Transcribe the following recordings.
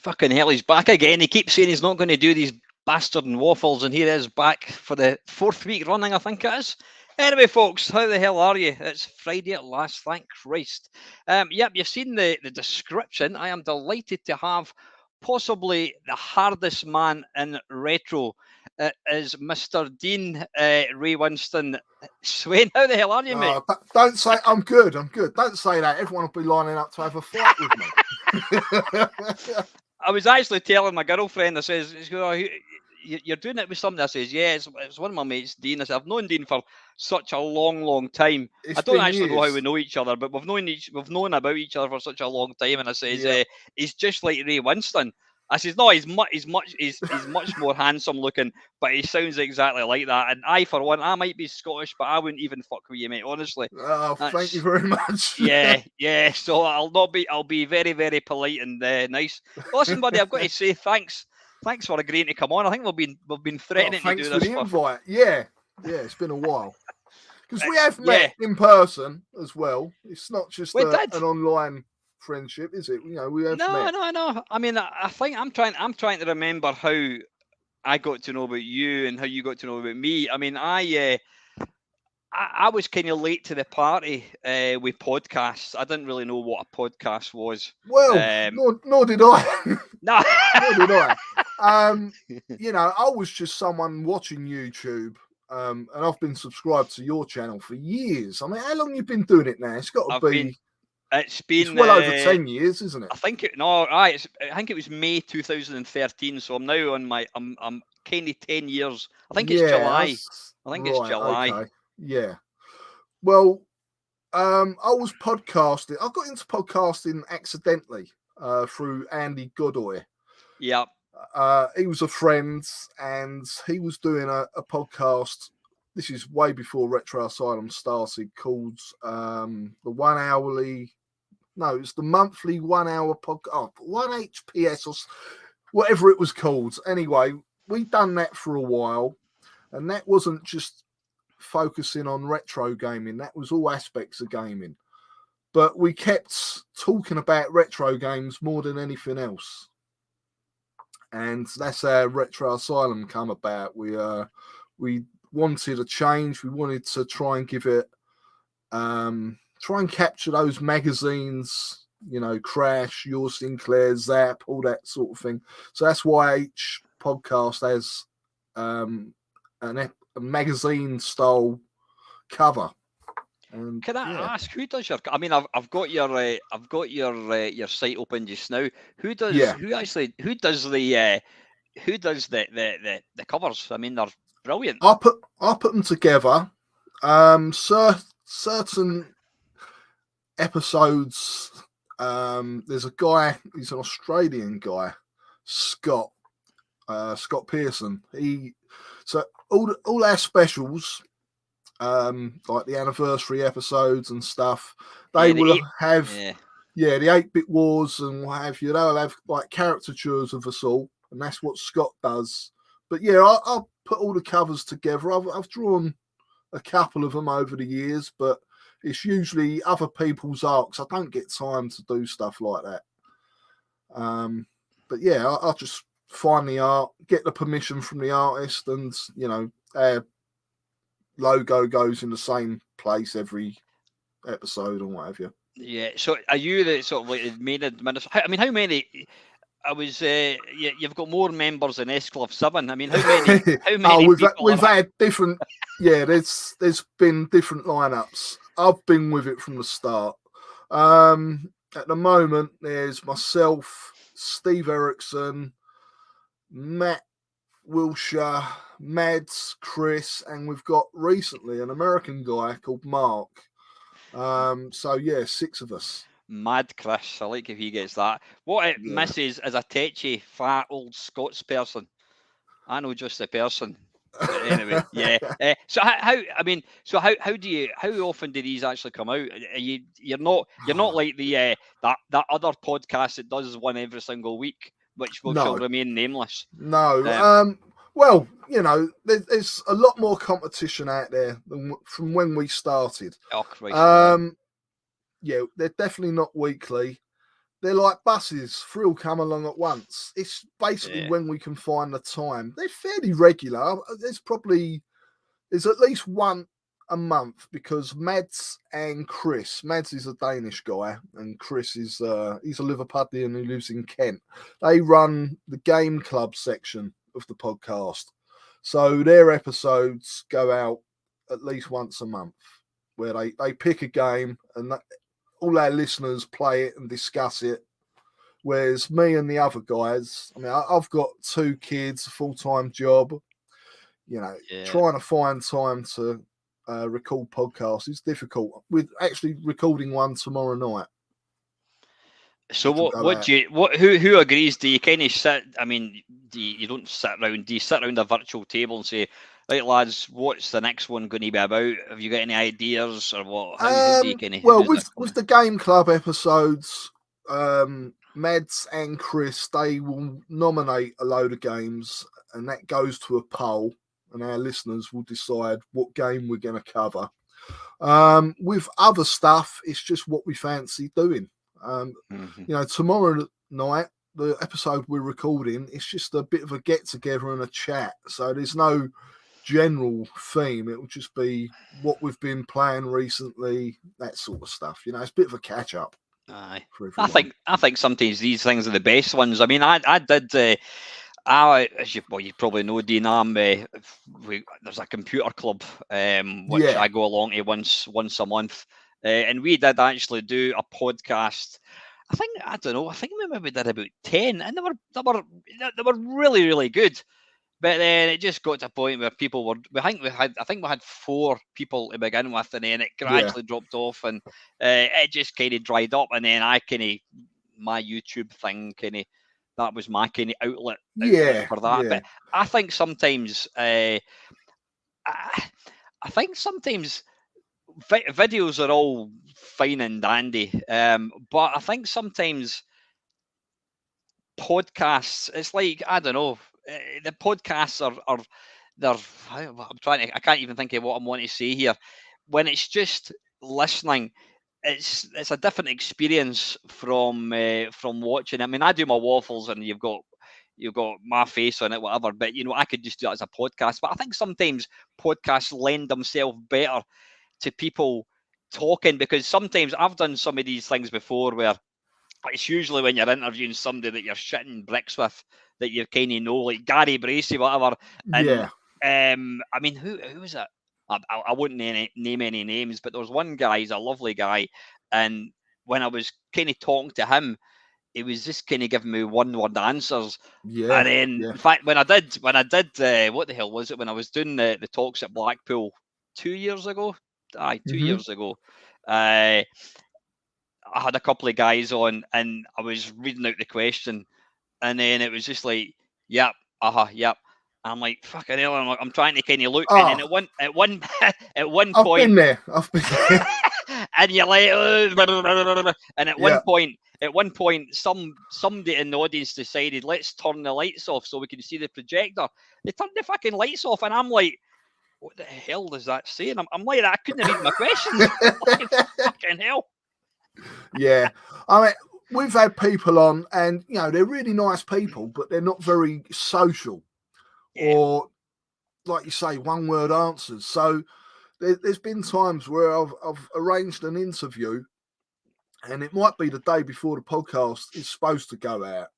Fucking hell, he's back again. He keeps saying he's not going to do these bastard and waffles, and here he is back for the 4th week running, I think it is. Anyway, folks, how the hell are you? It's Friday at last, thank Christ. Yep, you've seen the description. I am delighted to have possibly the hardest man in retro. It is Mr. Dean Ray Winston. Swain, how the hell are you, mate? Don't say I'm good. Don't say that. Everyone will be lining up to have a fight with me. I was actually telling my girlfriend, I says, you're doing it with somebody. I says, yeah, it's one of my mates, Dean. I said, I've known Dean for such a long time. I don't actually know how we know each other, but we've known about each other for such a long time. And I says, he's just like Ray Winston. I says, no, he's much more handsome looking, but he sounds exactly like that. And I, for one, I might be Scottish, but I wouldn't even fuck with you, mate. Honestly. Oh, thank you very much. yeah. So I'll be very, very polite and nice. Listen, buddy, I've got to say thanks for agreeing to come on. I think we've been threatening to do this. Thanks for the invite. Yeah, it's been a while because we have met in person as well. It's not just an online friendship, is it? You know, we have met. No. I mean, I think I'm trying to remember how I got to know about you and how you got to know about me. I mean, I was kind of late to the party with podcasts. I didn't really know what a podcast was. Well, nor did I. No, nor did I. You know, I was just someone watching YouTube. And I've been subscribed to your channel for years. I mean, how long have you been doing it now? It's got to be. It's well over 10 years, isn't it? I think it was May 2013. So I'm now on I'm kind of 10 years. I think it's July. It's July. Okay. Yeah. Well, I was podcasting. I got into podcasting accidentally through Andy Godoy. Yeah. He was a friend, and he was doing a podcast. This is way before Retro Asylum started, called it's the monthly 1 hour podcast, 1HPS or whatever it was called. Anyway, we'd done that for a while, and that wasn't just focusing on retro gaming. That was all aspects of gaming. But we kept talking about retro games more than anything else. And that's how Retro Asylum come about. We wanted a change. We wanted to try and give it, try and capture those magazines, you know, Crash, Your Sinclair, Zap, all that sort of thing. So that's why each podcast has a magazine style cover. And, Can I yeah. ask who does your? I mean, I've got your site open just now. Who does Yeah. who actually who does the covers? I mean, they're brilliant. I put them together. Certain episodes. There's a guy. He's an Australian guy, Scott Pearson. So all our specials, like the anniversary episodes and stuff, they Yeah, will have yeah. the 8-bit wars and what have you. They'll have like caricatures of us all, and that's what Scott does. But yeah, I'll put all the covers together. I've drawn a couple of them over the years, but it's usually other people's arcs. I don't get time to do stuff like that. But yeah, I'll just find the art, get the permission from the artist, and our logo goes in the same place every episode or what have you. Yeah. So are you the sort of like the main administrator? I mean, how many? You've got more members than S Club 7. I mean, how many? How many we've had different. Yeah, there's been different lineups. I've been with it from the start. At the moment, there's myself, Steve Erickson, Matt Wilshire, Mads, Chris, and we've got recently an American guy called Mark. So yeah, 6 of us. Mad Chris, I like if he gets that. What it misses is a tetchy, fat, old Scots person. I know just the person. But anyway, yeah. So how often do these actually come out? You're not like the that other podcast that does one every single week, which shall remain nameless. No. Well, there's a lot more competition out there than from when we started. Oh, Christ. Yeah, they're definitely not weekly. They're like buses, 3 will come along at once. It's basically when we can find the time. They're fairly regular. There's at least one a month because Mads and Chris. Mads is a Danish guy, and Chris is he's a Liverpudlian who lives in Kent. They run the game club section of the podcast, so their episodes go out at least once a month, where they pick a game and all our listeners play it and discuss it. Whereas me and the other guys, I mean, I've got 2 kids, a full-time job. Trying to find time to record podcasts is difficult. We're actually recording one tomorrow night. So who agrees? Do you kind of sit? I mean, you don't sit around? Do you sit around a virtual table and say, right, lads, what's the next one going to be about? Have you got any ideas or what? How do you kind of? Well, with the game club episodes, Mads and Chris, they will nominate a load of games, and that goes to a poll, and our listeners will decide what game we're going to cover. With other stuff, it's just what we fancy doing. Tomorrow night, the episode we're recording, it's just a bit of a get together and a chat. So there's no general theme. It will just be what we've been playing recently, that sort of stuff. It's a bit of a catch up. Aye. I think sometimes these things are the best ones. I mean, I did. As you probably know, Dean, there's a computer club which I go along to once a month, and we did actually do a podcast. I think we maybe did about 10, and they were really, really good. But then it just got to a point where people were. I think we had 4 people to begin with, and then it gradually dropped off, and it just kind of dried up. And then my YouTube thing that was my kind of outlet for that. But I think sometimes videos are all fine and dandy, but I think sometimes podcasts, it's like, I don't know, the podcasts are I can't even think of what I'm wanting to say here. When it's just listening, it's a different experience from watching. I mean, I do my waffles and you've got my face on it, whatever, but I could just do it as a podcast. But I think sometimes podcasts lend themselves better to people talking, because sometimes I've done some of these things before where it's usually when you're interviewing somebody that you're shitting bricks with, that you kind of know, like Gary Bracey, whatever. And I mean, who was it? I wouldn't name any names, but there was one guy. He's a lovely guy, and when I was kind of talking to him, he was just kind of giving me one-word answers. Yeah, And then, yeah. in fact, when I did, what the hell was it? When I was doing the talks at Blackpool 2 years ago, two Hmm. years ago, uh, I had a couple of guys on, and I was reading out the question, and then it was just like, yep, yep. I'm like, fucking hell, I'm trying to kind of look, and then Ah, at one at one I've been point, there. I've been there. and you're like, and Yeah. at one point, somebody in the audience decided, let's turn the lights off so we can see the projector. They turned the fucking lights off, and I'm like, what the hell does that say? And I'm like, I couldn't read my questions. Like, fucking hell. Yeah. I mean, we've had people on, and they're really nice people, but they're not very social, Yeah. or like you say, one-word answers. So there's been times where I've arranged an interview, and it might be the day before the podcast is supposed to go out.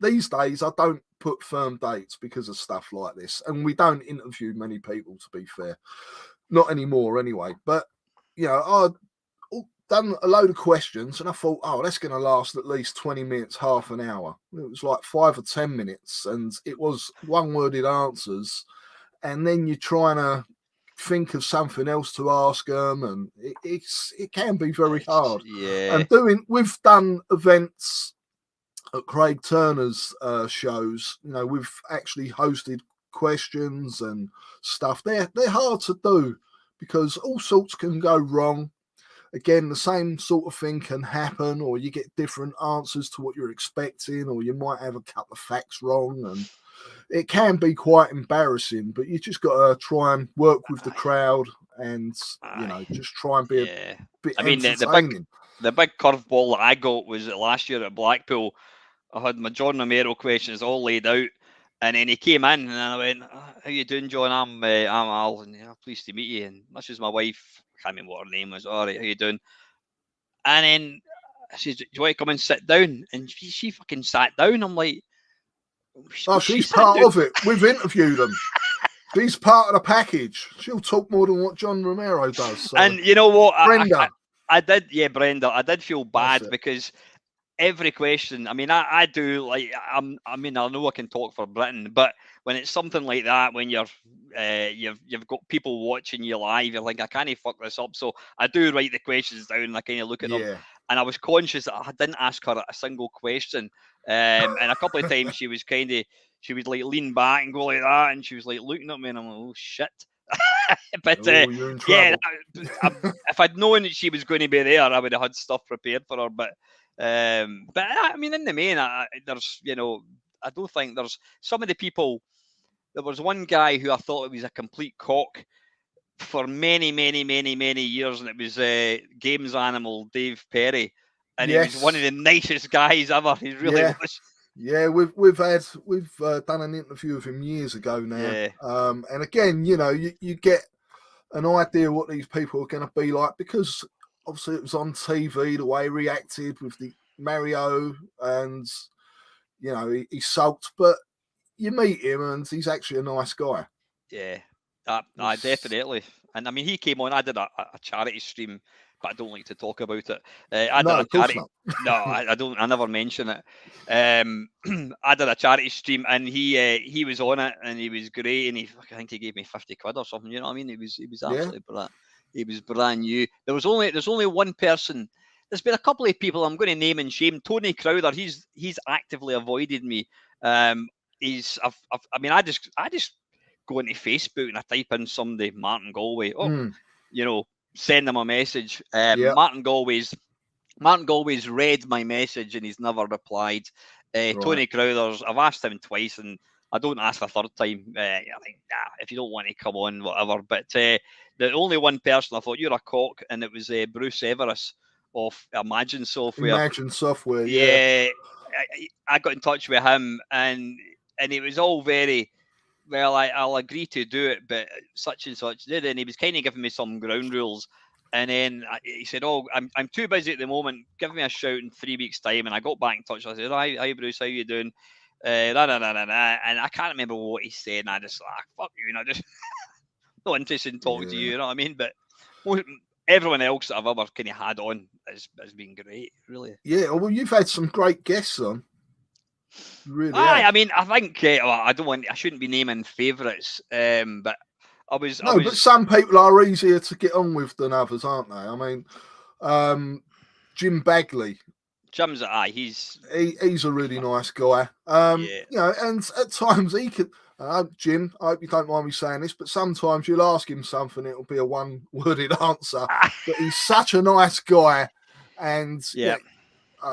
These days I don't put firm dates because of stuff like this, and we don't interview many people, to be fair, not anymore anyway. But I done a load of questions, and I thought, oh, that's going to last at least 20 minutes, half an hour. It was like 5 or 10 minutes, and it was one-worded answers, and then you're trying to think of something else to ask them, and it can be very hard. Yeah. And we've done events at Craig Turner's shows. We've actually hosted questions and stuff. They're hard to do because all sorts can go wrong. Again, the same sort of thing can happen, or you get different answers to what you're expecting, or you might have a couple of facts wrong, and it can be quite embarrassing. But you just got to try and work with the crowd, and just try and be a Yeah. bit I mean, entertaining. the big curveball that I got was that last year at Blackpool, I had my John Romero questions all laid out, and then he came in, and I went, "How you doing, John? I'm Al, and pleased to meet you." And this is my wife. I can't remember what her name was. All right, how you doing? And then she says, "Do you want to come and sit down?" And she fucking sat down. I'm like, Oh, she she's sat part down. of it. We've interviewed them. She's part of the package. She'll talk more than what John Romero does. So. And you know what? Brenda. I did, yeah, Brenda. I did feel That's bad it. because every question. I mean, I do like. I mean, I know I can talk for Britain, but when it's something like that, when you've got people watching you live, you're like, I can't fuck this up. So I do write the questions down, and I kind of look at them. Yeah. And I was conscious that I didn't ask her a single question. And a couple of times she would like lean back and go like that, and she was like looking at me, and I'm like, oh shit. But Oh, you're in yeah, trouble. if I'd known that she was going to be there, I would have had stuff prepared for her. But I mean, in the main, there's I don't think there's some of the people. There was one guy who I thought was a complete cock for many, many, many, many years, and it was Games Animal Dave Perry, and he was one of Yes. the nicest guys ever. He really Yeah. was. Yeah, we've done an interview with him years ago now. Yeah. And again, you get an idea what these people are going to be like, because obviously it was on TV, the way he reacted with the Mario, and he sulked, but you meet him and he's actually a nice guy. Yeah, I definitely. And I mean, he came on. I did a charity stream, but I don't like to talk about it. I did No, a of course charity. not. No, I don't. I never mention it. I did a charity stream, and he was on it, and he was great. And I think he gave me 50 quid or something. You know what I mean? He was Yeah. absolutely brilliant. He was brand new. There's only one person. There's been a couple of people I'm going to name and shame. Tony Crowther. He's actively avoided me. I mean, I just go into Facebook and I type in somebody, Martin Galway. Oh, send them a message. Yeah. Martin Galway's read my message and he's never replied. Tony Crowther's, I've asked him twice and I don't ask a third time. I think, if you don't want to come on, whatever. But the only one person I thought, you're a cock, and it was Bruce Everest of Imagine Software. Imagine Software, Yeah. I got in touch with him and it was all very, well, I'll agree to do it, but such and such did. And he was kind of giving me some ground rules. And then he said, oh, I'm too busy at the moment. Give me a shout in 3 weeks' time. And I got back in touch. I said, hi Bruce, how you doing? And I can't remember what he said, and I just like, fuck you, and I just not interested in talking to you, you know what I mean? But everyone else that I've ever kind of had on has been great, really. Yeah, well, you've had some great guests on. Really? I mean, I think I shouldn't be naming favourites, but but some people are easier to get on with than others, aren't they? I mean, Jim Bagley. Jim's he's a really nice guy. And at times he could. Jim, I hope you don't mind me saying this, but sometimes you'll ask him something, it'll be a one-worded answer. But he's such a nice guy, and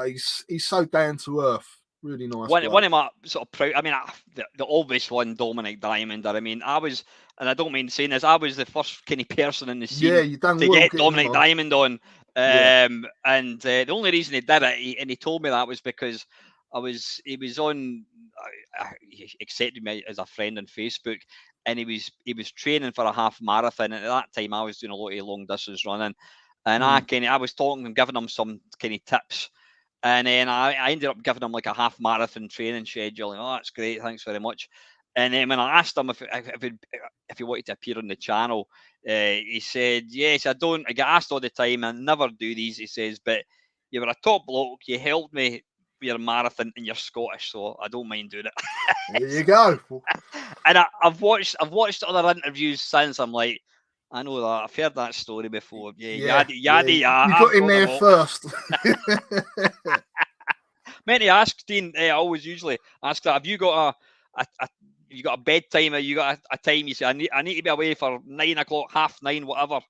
he's so down to earth. Really nice. One of my sort of proud. I mean, the obvious one, Dominic Diamond. I mean, and I don't mean saying this, I was the first kind of person in the scene to get Dominic Diamond on. And the only reason he did it, and he told me that, was because he accepted me as a friend on Facebook, and he was training for a half marathon. And at that time, I was doing a lot of long distance running, and I was talking and giving him some kind of tips. And then I ended up giving him like a half marathon training schedule. And, that's great, thanks very much. And then when I asked him if he wanted to appear on the channel, he said, yes, I get asked all the time. I never do these, he says, but you were a top bloke. You helped me with your marathon and you're Scottish, so I don't mind doing it. There you go. And I've watched other interviews since. I'm like, I know that. I've heard that story before. Yada. You got in there first. Many ask, Dean, I always usually ask that, have you got a bedtime, or you got a time you say, I need to be away for 9 o'clock, 9:30, whatever?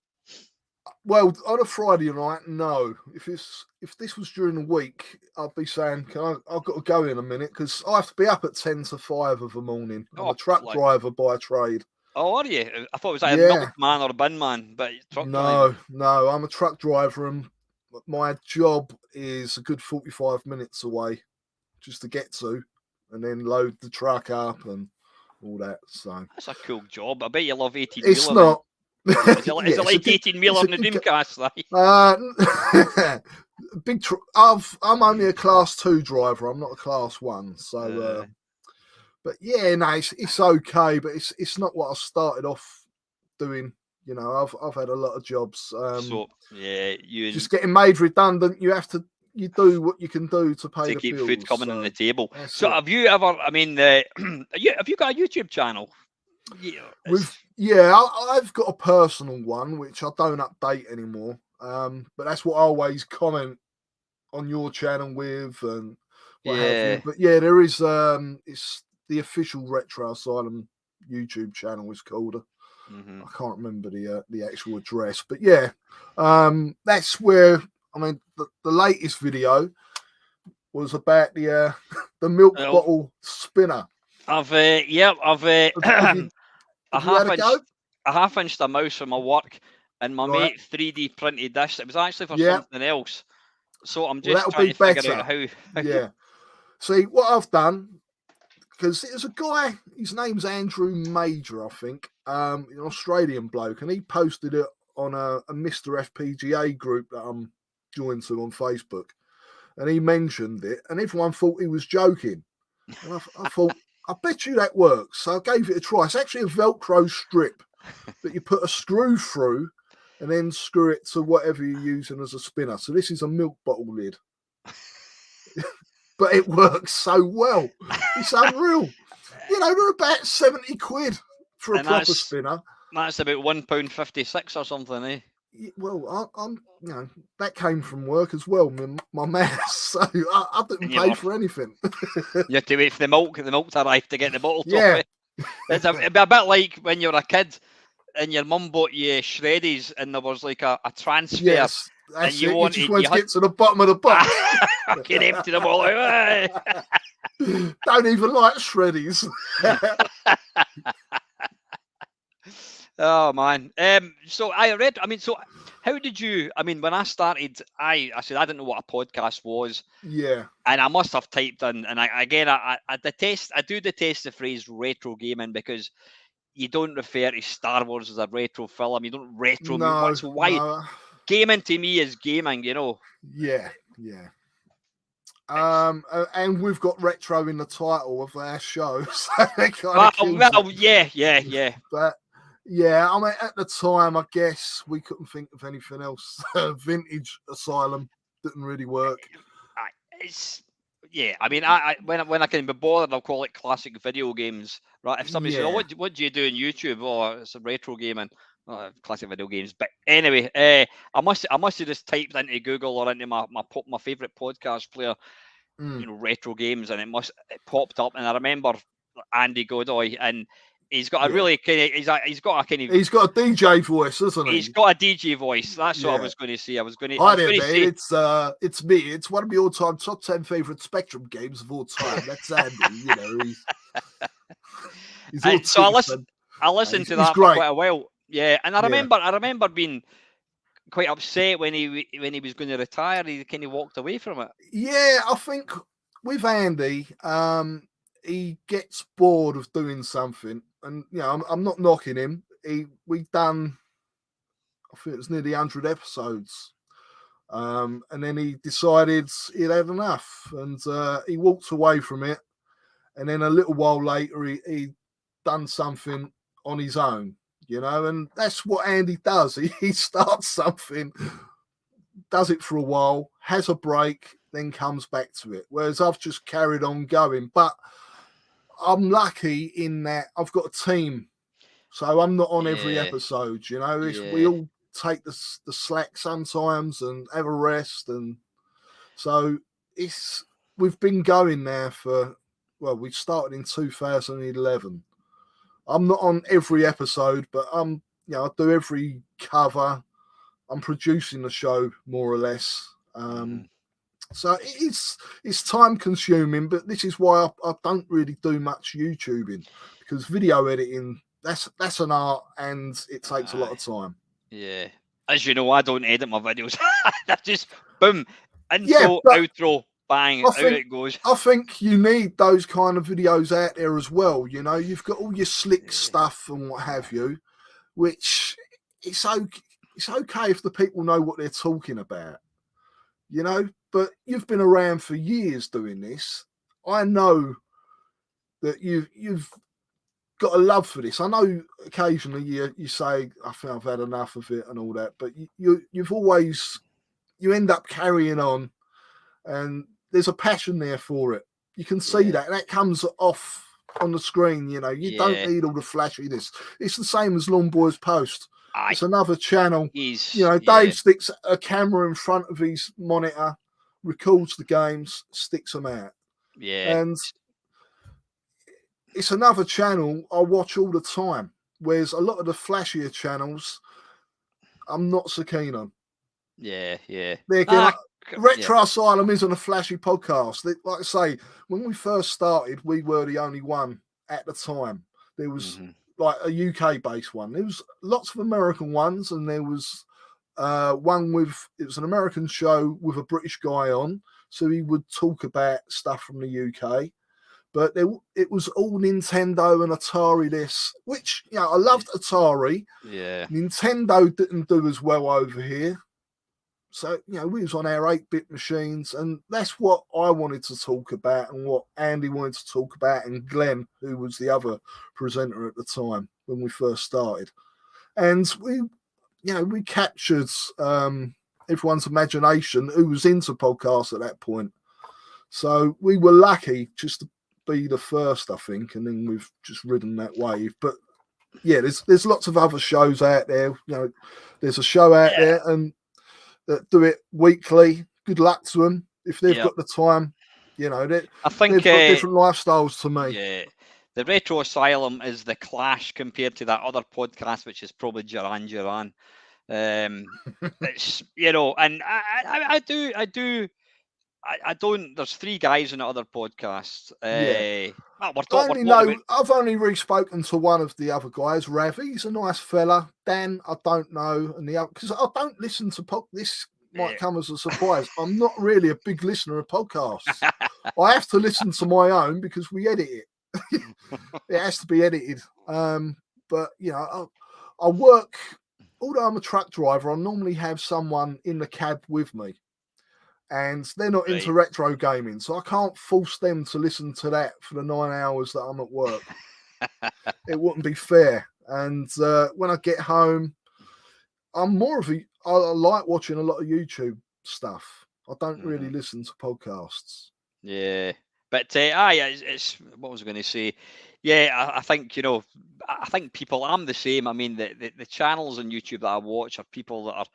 Well, on a Friday night, no. If this was during the week, I'd be saying, I've got to go in a minute, because I have to be up at 10 to 5 of the morning. I'm a truck driver by trade. Oh, are you? I thought it was like a milkman or a bin man, but truck driver. No, I'm a truck driver, and my job is a good 45 minutes away just to get to, and then load the truck up and all that. So that's a cool job. I bet you love 18. It's not. Is it like 18 wheeler on the Dreamcast? Big. I'm only a class 2 driver. I'm not a class 1. So, but yeah, no, it's okay, but it's not what I started off doing. You know, I've had a lot of jobs. You just getting made redundant. You do what you can do to pay to keep bills, food coming on the table. So have you ever? I mean, have you got a YouTube channel? I've got a personal one which I don't update anymore. But that's what I always comment on your channel with, and what have you. But yeah, there is. It's the official Retro Asylum YouTube channel is called. I can't remember the actual address, but yeah, that's where. I mean, the latest video was about the milk bottle spinner. I half-inched a mouse for my work, and my mate 3D printed this. It was actually for something else. So I'm just trying to figure out how. Yeah. See, what I've done, because there's a guy, his name's Andrew Major, I think, an Australian bloke, and he posted it on a Mr. FPGA group that I'm joined to on Facebook, and he mentioned it, and everyone thought he was joking. And I thought, I bet you that works. So I gave it a try. It's actually a Velcro strip that you put a screw through and then screw it to whatever you're using as a spinner. So this is a milk bottle lid. But it works so well. It's unreal. They're about 70 quid for a proper spinner. That's about £1.56 or something, eh? Well, I'm that came from work as well, my mouse. So I didn't pay for anything. You have to wait for the milk to arrive to get the bottle top. Yeah. It'd be a bit like when you were a kid and your mum bought you Shreddies and there was like a transfer. Yes, that's and you just want to get to the bottom of the box. I can empty them all out. Don't even like Shreddies. Oh man. So how did you? I mean, when I started, I said I didn't know what a podcast was. Yeah. And I must have typed in, and I do detest the phrase retro gaming, because you don't refer to Star Wars as a retro film. You don't retro. Gaming to me is gaming. Yeah. And we've got retro in the title of our show, so that kind of kills it. Yeah. But yeah, I mean, at the time, I guess we couldn't think of anything else. Vintage Asylum didn't really work. It's I mean, I when I can be bothered, I'll call it classic video games. Right? If somebody says, "Oh, what do you do on YouTube?" Oh, it's a retro gaming. Oh, classic video games. But anyway, I must have just typed into Google or into my favorite podcast player, retro games, and it popped up, and I remember Andy Godoy, and he's got a really kind of he's got a DJ voice, isn't he? He's got a DJ voice. That's what I was going to say. I was going to say it's me. It's one of my all-time top 10 favorite Spectrum games of all time. That's Andy. He's so I listened to that for quite a while. Yeah, and I remember being quite upset when he was going to retire. He kind of walked away from it. Yeah, I think with Andy, he gets bored of doing something, and I'm not knocking him. We've done, I think it was nearly 100 episodes, and then he decided he'd had enough, and he walked away from it. And then a little while later, he done something on his own, and that's what Andy does. He starts something, does it for a while, has a break, then comes back to it. Whereas I've just carried on going. But I'm lucky in that I've got a team, so I'm not on every episode. We all take the slack sometimes and have a rest, and so we've been going there we started in 2011. I'm not on every episode, but I do every cover. I'm producing the show more or less. So it's time consuming, but this is why I don't really do much YouTubing, because video editing, that's an art, and it takes a lot of time. Yeah. As you know, I don't edit my videos. That's just boom, intro, outro, bang, out it goes. I think you need those kind of videos out there as well. You've got all your slick stuff and what have you, which it's okay if the people know what they're talking about, but you've been around for years doing this. I know that you've got a love for this. I know occasionally you say, I think I've had enough of it and all that, but you've always, you end up carrying on, and there's a passion there for it. You can see that comes off on the screen. You don't need all the flashiness. It's the same as Long Boys Post. It's another channel. Dave sticks a camera in front of his monitor, records the games, sticks them out. Yeah. And it's another channel I watch all the time, whereas a lot of the flashier channels I'm not so keen on. Yeah. Retro Asylum isn't a flashy podcast. Like I say, when we first started, we were the only one at the time. There was like a UK-based one. There was lots of American ones, and there was one it was an American show with a British guy on, so he would talk about stuff from the UK. But it was all Nintendo and Atari this, which, I loved Atari. Yeah. Nintendo didn't do as well over here. So, we was on our 8-bit machines, and that's what I wanted to talk about, and what Andy wanted to talk about, and Glenn, who was the other presenter at the time when we first started. And we captured everyone's imagination who was into podcasts at that point. So we were lucky just to be the first, I think, and then we've just ridden that wave. But yeah, there's lots of other shows out there. There's a show out there and that do it weekly. Good luck to them if they've got the time. I think they've got different lifestyles to me. Yeah, the Retro Asylum is the Clash compared to that other podcast, which is probably Duran Duran. It's and I don't. There's 3 guys in the other podcast. I've only really spoken to one of the other guys. Ravi, he's a nice fella. Dan, I don't know, and the other, because I don't listen to this. Might come as a surprise. I'm not really a big listener of podcasts. I have to listen to my own because we edit it. It has to be edited. But I work. Although I'm a truck driver, I normally have someone in the cab with me. and they're not into Right. retro gaming, so I can't force them to listen to that for the 9 hours that I'm at work. It wouldn't be fair. And when I get home, I'm more of I like watching a lot of YouTube stuff. I don't really listen to podcasts. Yeah, but it's what was I going to say? Yeah, I think I think people. I'm the same. I mean, the channels on YouTube that I watch are people that are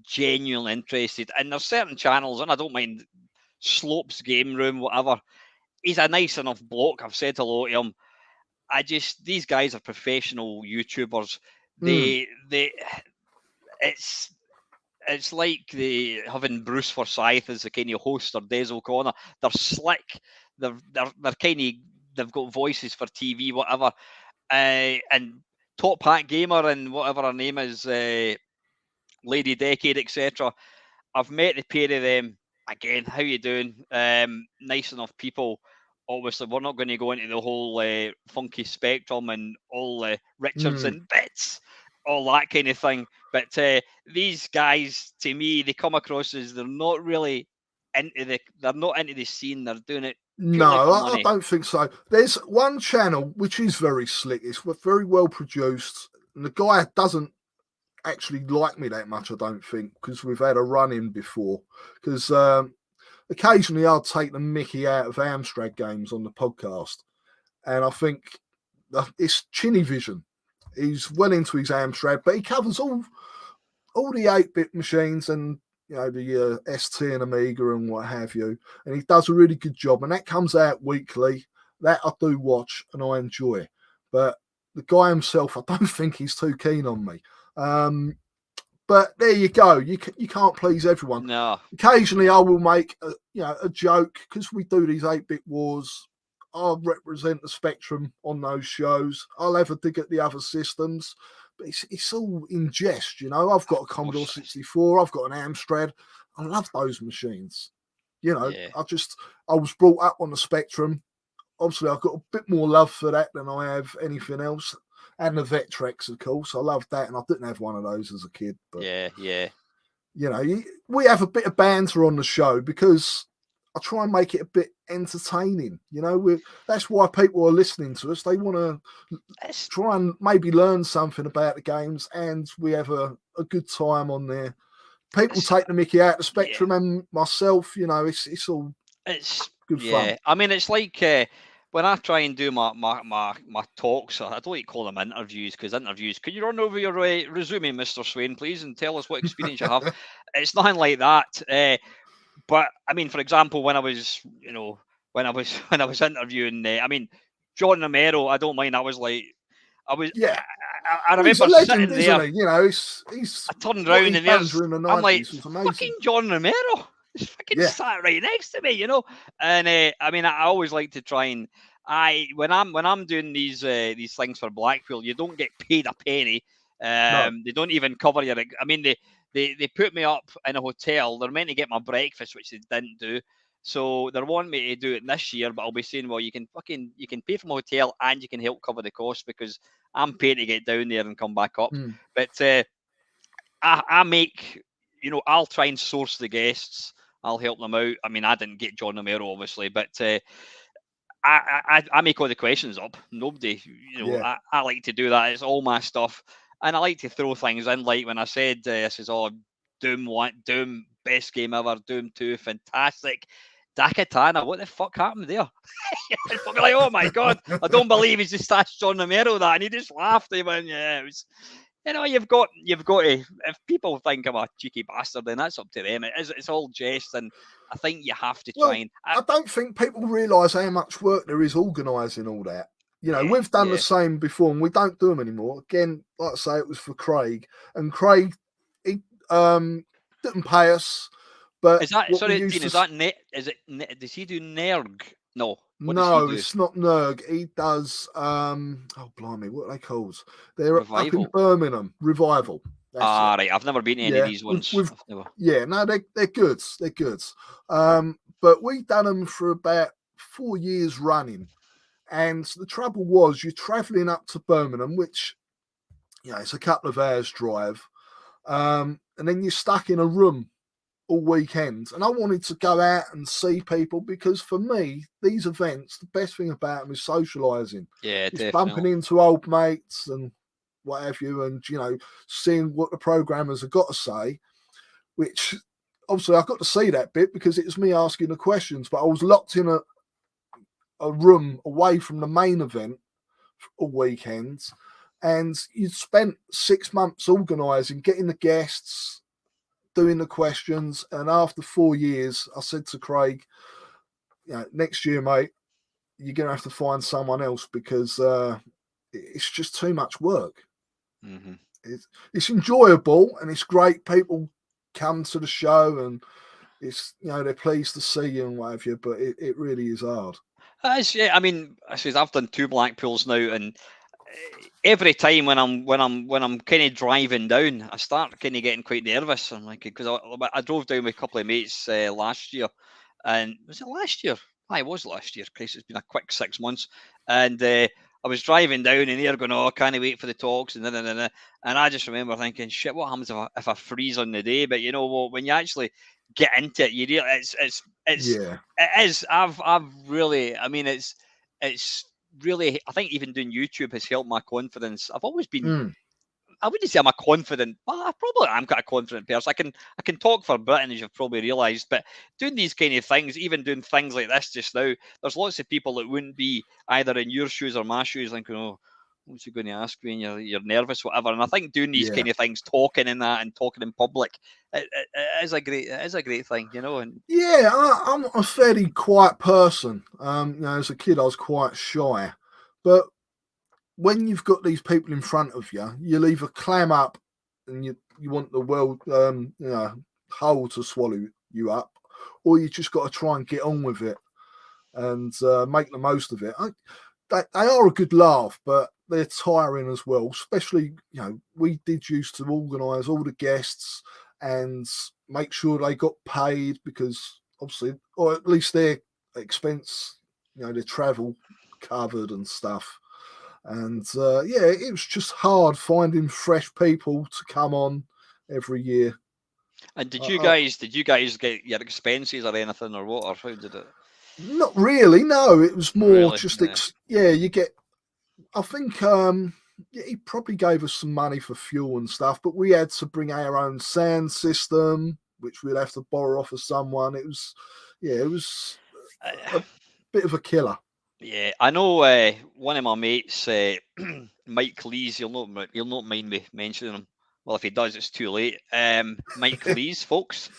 genuinely interested, and there's certain channels, and I don't mind Slopes Game Room, whatever. He's a nice enough bloke. I've said hello to him. These guys are professional YouTubers. They it's it's like having Bruce Forsyth as the kind of host or Des O'Connor. They're slick. They're kind of they've got voices for TV, whatever. And Top Hat Gamer and whatever her name is, Lady Decade, etc. I've met the pair of them again. How you doing? Nice enough people. Obviously, we're not going to go into the whole funky spectrum and all Richardson bits, all that kind of thing. But these guys, to me, they come across as they're not really they're not into the scene. They're doing it purely for No, I money. don't think so. There's one channel which is very slick. It's very well produced, and the guy doesn't actually like me that much, I don't think, because we've had a run-in before. Because occasionally I'll take the mickey out of Amstrad games on the podcast, and I think it's Chinny Vision. He's well into his Amstrad, but he covers all the 8-bit machines and the ST and Amiga and what have you, and he does a really good job. And that comes out weekly. That I do watch and I enjoy. But the guy himself, I don't think he's too keen on me. But there you go. You can't please everyone. No. Occasionally, I will make a joke because we do these 8-bit wars. I'll represent the spectrum on those shows. I'll have a dig at the other systems, but it's all in jest. I've got a Commodore 64. I've got an Amstrad. I love those machines. Yeah. I was brought up on the Spectrum. Obviously, I've got a bit more love for that than I have anything else. And the Vectrex, of course. I loved that, and I didn't have one of those as a kid. But, yeah. We have a bit of banter on the show because I try and make it a bit entertaining. That's why people are listening to us. They want to try and maybe learn something about the games, and we have a good time on there. People take the mickey out of the Spectrum, and myself, it's all good fun. I mean, it's like when I try and do my talks, I don't like to call them interviews because interviews. Could you run over your resume, Mr. Swain, please, and tell us what experience you have? It's nothing like that. But I mean, for example, when I was interviewing, I mean, John Romero, I don't mind. I remember he's a legend, sitting there. He's I turned around and I'm like, fucking John Romero. He's fucking sat right next to me, And I mean, I always like to try and when I'm doing these things for Blackpool, you don't get paid a penny. No. They don't even cover your. I mean, they put me up in a hotel. They're meant to get my breakfast, which they didn't do. So they're wanting me to do it this year, but I'll be saying, well, you can pay for my hotel and you can help cover the cost because I'm paying to get down there and come back up. But I make, I'll try and source the guests. I'll help them out. I mean, I didn't get John Romero, obviously, but I make all the questions up. Nobody, I like to do that. It's all my stuff. And I like to throw things in, like when I said, I says, Doom, best game ever, Doom 2, fantastic. Dakatana, what the fuck happened there? You're like, oh my God, I don't believe he's just asked John Romero that. And he just laughed. He went, yeah, it was... you've got to. If people think I'm a cheeky bastard, then that's up to them. It's all jest, and I think you have to try and. I don't think people realise how much work there is organising all that. We've done the same before, and we don't do them anymore. Again, like I say, it was for Craig, and Craig, he didn't pay us. But is that sorry, Dean? Is that Is it? Does he do Nerg? No. No, it's not Nerg. He does. Oh blimey, what are they called? They're Revival. Up in Birmingham. Revival. Right. I've never been to any of these ones. No, they're good. They're good. But we've done them for about 4 years running, and the trouble was you're travelling up to Birmingham, which it's a couple of hours drive, and then you're stuck in a room all weekend, and I wanted to go out and see people because for me, these events, the best thing about them is socialising. Yeah, It's bumping definitely. into old mates and what have you, and seeing what the programmers have got to say. Which obviously I got to see that bit because it was me asking the questions, but I was locked in a room away from the main event all weekends, and you spent 6 months organising, getting the guests, doing the questions, and after 4 years, I said to Craig, next year, mate, you're going to have to find someone else because it's just too much work. Mm-hmm. It's enjoyable and it's great. People come to the show and it's they're pleased to see you and what have you, but it really is hard. Yeah, I mean, I suppose I've done 2 Blackpools now, and every time when I'm kind of driving down, I start kind of getting quite nervous. I'm like, because I drove down with a couple of mates last year, and was it last year? It was last year. Christ, it's been a quick 6 months, and I was driving down, and they're going, "Oh, I can't wait for the talks," and and I just remember thinking, "Shit, what happens if I freeze on the day?" But when you actually get into it, you realize Yeah. it is. I've really, I mean, it's really, I think even doing YouTube has helped my confidence. I've always been, I wouldn't say I'm a confident, but I probably am quite a confident person. I can talk for Britain, as you've probably realised, but doing these kind of things, even doing things like this just now, there's lots of people that wouldn't be either in your shoes or my shoes, thinking, oh, what's he going to ask me? And you're nervous, whatever. And I think doing these kind of things, talking in that and talking in public, it is a great thing, And Yeah, I'm a fairly quiet person. As a kid, I was quite shy, but when you've got these people in front of you, you'll either clam up and you want the world, whole to swallow you up, or you just got to try and get on with it and make the most of it. They are a good laugh, but they're tiring as well. Especially, we did used to organise all the guests and make sure they got paid because obviously, or at least their expense, their travel covered and stuff. And it was just hard finding fresh people to come on every year. And did you guys get your expenses or anything, or what, or how did it? Not really. No, it was more Really? just Yeah. you get. I think he probably gave us some money for fuel and stuff, but we had to bring our own sound system, which we'd have to borrow off of someone. It was a bit of a killer. Yeah, I know one of my mates, Mike Lees. He'll not mind me mentioning him. Well, if he does, it's too late. Mike Lees, folks.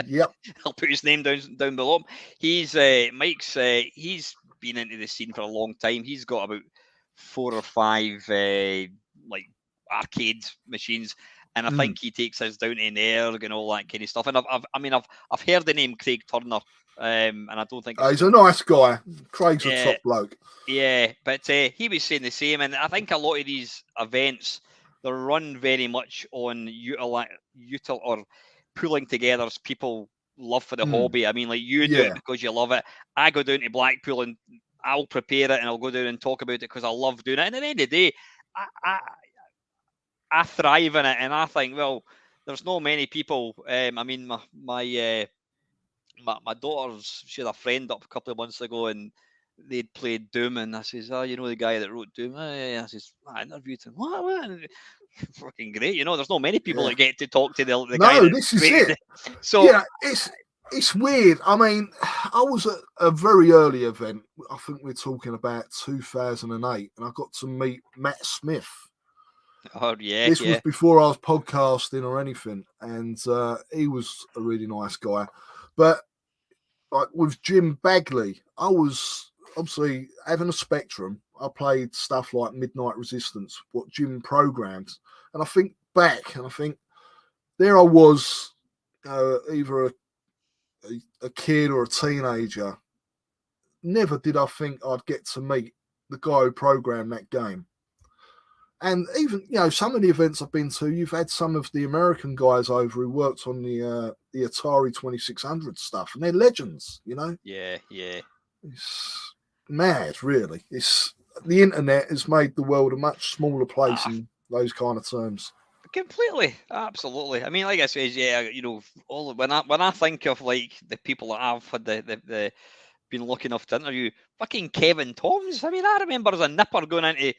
Yep. I'll put his name down below. He's Mike's. He's been into the scene for a long time. He's got about 4 or 5 like arcade machines, and I think he takes us down to Nerg and all that kind of stuff. And I've heard the name Craig Turner. And I don't think he's a nice guy. Craig's a top bloke. Yeah, but he was saying the same, and I think a lot of these events, they're run very much on or pulling together people love for the hobby. I mean, like you do it because you love it. I go down to Blackpool and I'll prepare it and I'll go down and talk about it because I love doing it. And at the end of the day, I thrive in it, and I think, well, there's not many people. I mean, my daughter's, she had a friend up a couple of months ago, and they'd played Doom, and I says, "Oh, you know the guy that wrote Doom?" Oh, yeah. I says, "I interviewed him." What? Fucking great, There's not many people that get to talk to the guy. No, this is it. So it's weird. I mean, I was at a very early event. I think we're talking about 2008, and I got to meet Matt Smith. Oh yeah, this was before I was podcasting or anything, and he was a really nice guy. But like with Jim Bagley, I was obviously having a Spectrum. I played stuff like Midnight Resistance, what Jim programmed, and I think back and I think there I was, either a kid or a teenager. Never did I think I'd get to meet the guy who programmed that game. And even, some of the events I've been to, you've had some of the American guys over who worked on the Atari 2600 stuff, and they're legends, Yeah. It's mad, really. The internet has made the world a much smaller place in those kind of terms. Completely, absolutely. I mean, like I said, yeah, when I think of like the people that I've had the been lucky enough to interview, fucking Kevin Toms. I mean, I remember as a nipper going into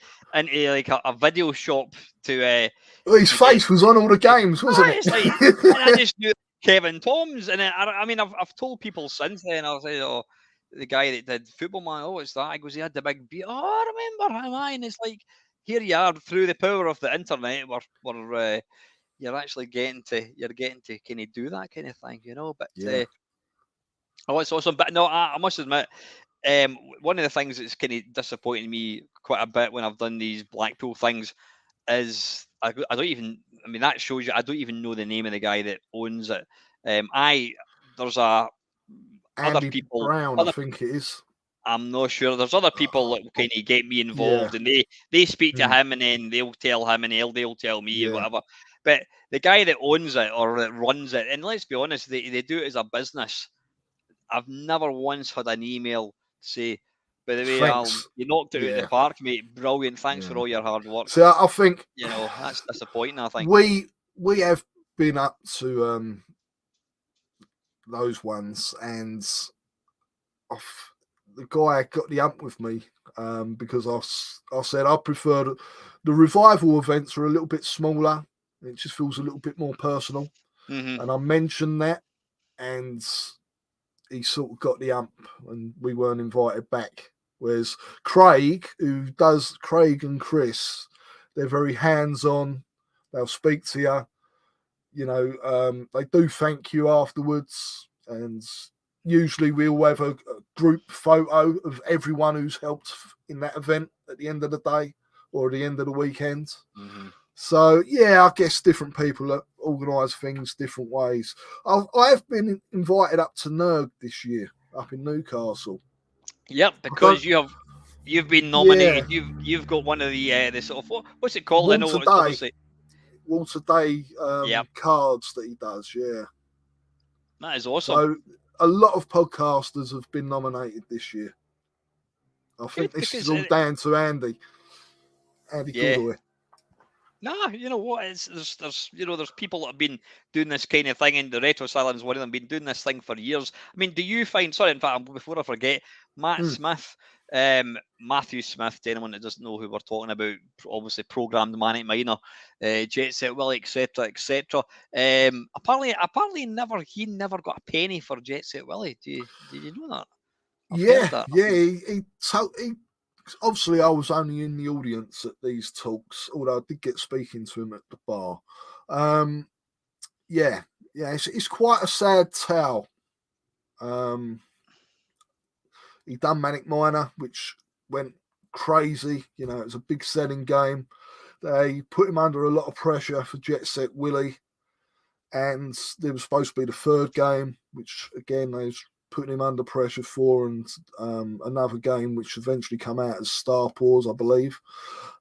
like a video shop to His to get. face was on all the games, wasn't It's like, and I it? just knew Kevin Toms, and I mean, I've told people since then. I'll say, oh, the guy that did Football Man. Oh, it's that. I goes, he had the big beard. Oh, I remember him. And it's like, here you are through the power of the internet. We're you're getting to kind of do that kind of thing, But Yeah. oh, it's awesome. But no, I must admit, one of the things that's kind of disappointing me quite a bit when I've done these Blackpool things is I don't even. I mean, that shows you I don't even know the name of the guy that owns it. There's a other Andy people, Brown, I other think it is. I'm not sure. There's other people that kind of get me involved, Yeah. and they speak to Mm. him, and then they'll tell him, and they'll tell me, Yeah. whatever. But the guy that owns it or that runs it, and let's be honest, they do it as a business. I've never once had an email say, by the way, Al, Thanks. you knocked it out of the Yeah. park, mate. Brilliant. Thanks for Yeah. all your hard work. So I think That's disappointing, I think. we have been up to those ones, and the guy got the ump with me because I said I prefer the revival events are a little bit smaller. It just feels a little bit more personal, and I mentioned that, and he sort of got the ump, and we weren't invited back. Whereas Craig and Chris, they're very hands-on. They'll speak to you. They do thank you afterwards, and usually we'll have a group photo of everyone who's helped in that event at the end of the day or at the end of the weekend. Mm-hmm. So, yeah, I guess different people organise things different ways. I've been invited up to Nerg this year, up in Newcastle. Yep, because you've been nominated. You've got one of the sort of what's it called? I know what it's obviously Walter Day Yep. cards that he does. Yeah, that is awesome. So a lot of podcasters have been nominated this year. I think this is all down to Andy Goodaway. Nah, you know what? There's people that have been doing this kind of thing, and the Retro Asylum is one of them. Been doing this thing for years. I mean, do you find? Sorry, in fact, before I forget, Smith, Matthew Smith, to anyone that doesn't know who we're talking about, obviously programmed Manic Miner, Jet Set Willie, etc., etc. Apparently, he never got a penny for Jet Set Willie. Did you know that? He obviously, I was only in the audience at these talks, although I did get speaking to him at the bar. It's quite a sad tale. He done Manic Miner, which went crazy. It was a big selling game. They put him under a lot of pressure for Jet Set Willie, and there was supposed to be the third game, which again they was putting him under pressure for, and another game which eventually come out as Star Wars, I believe.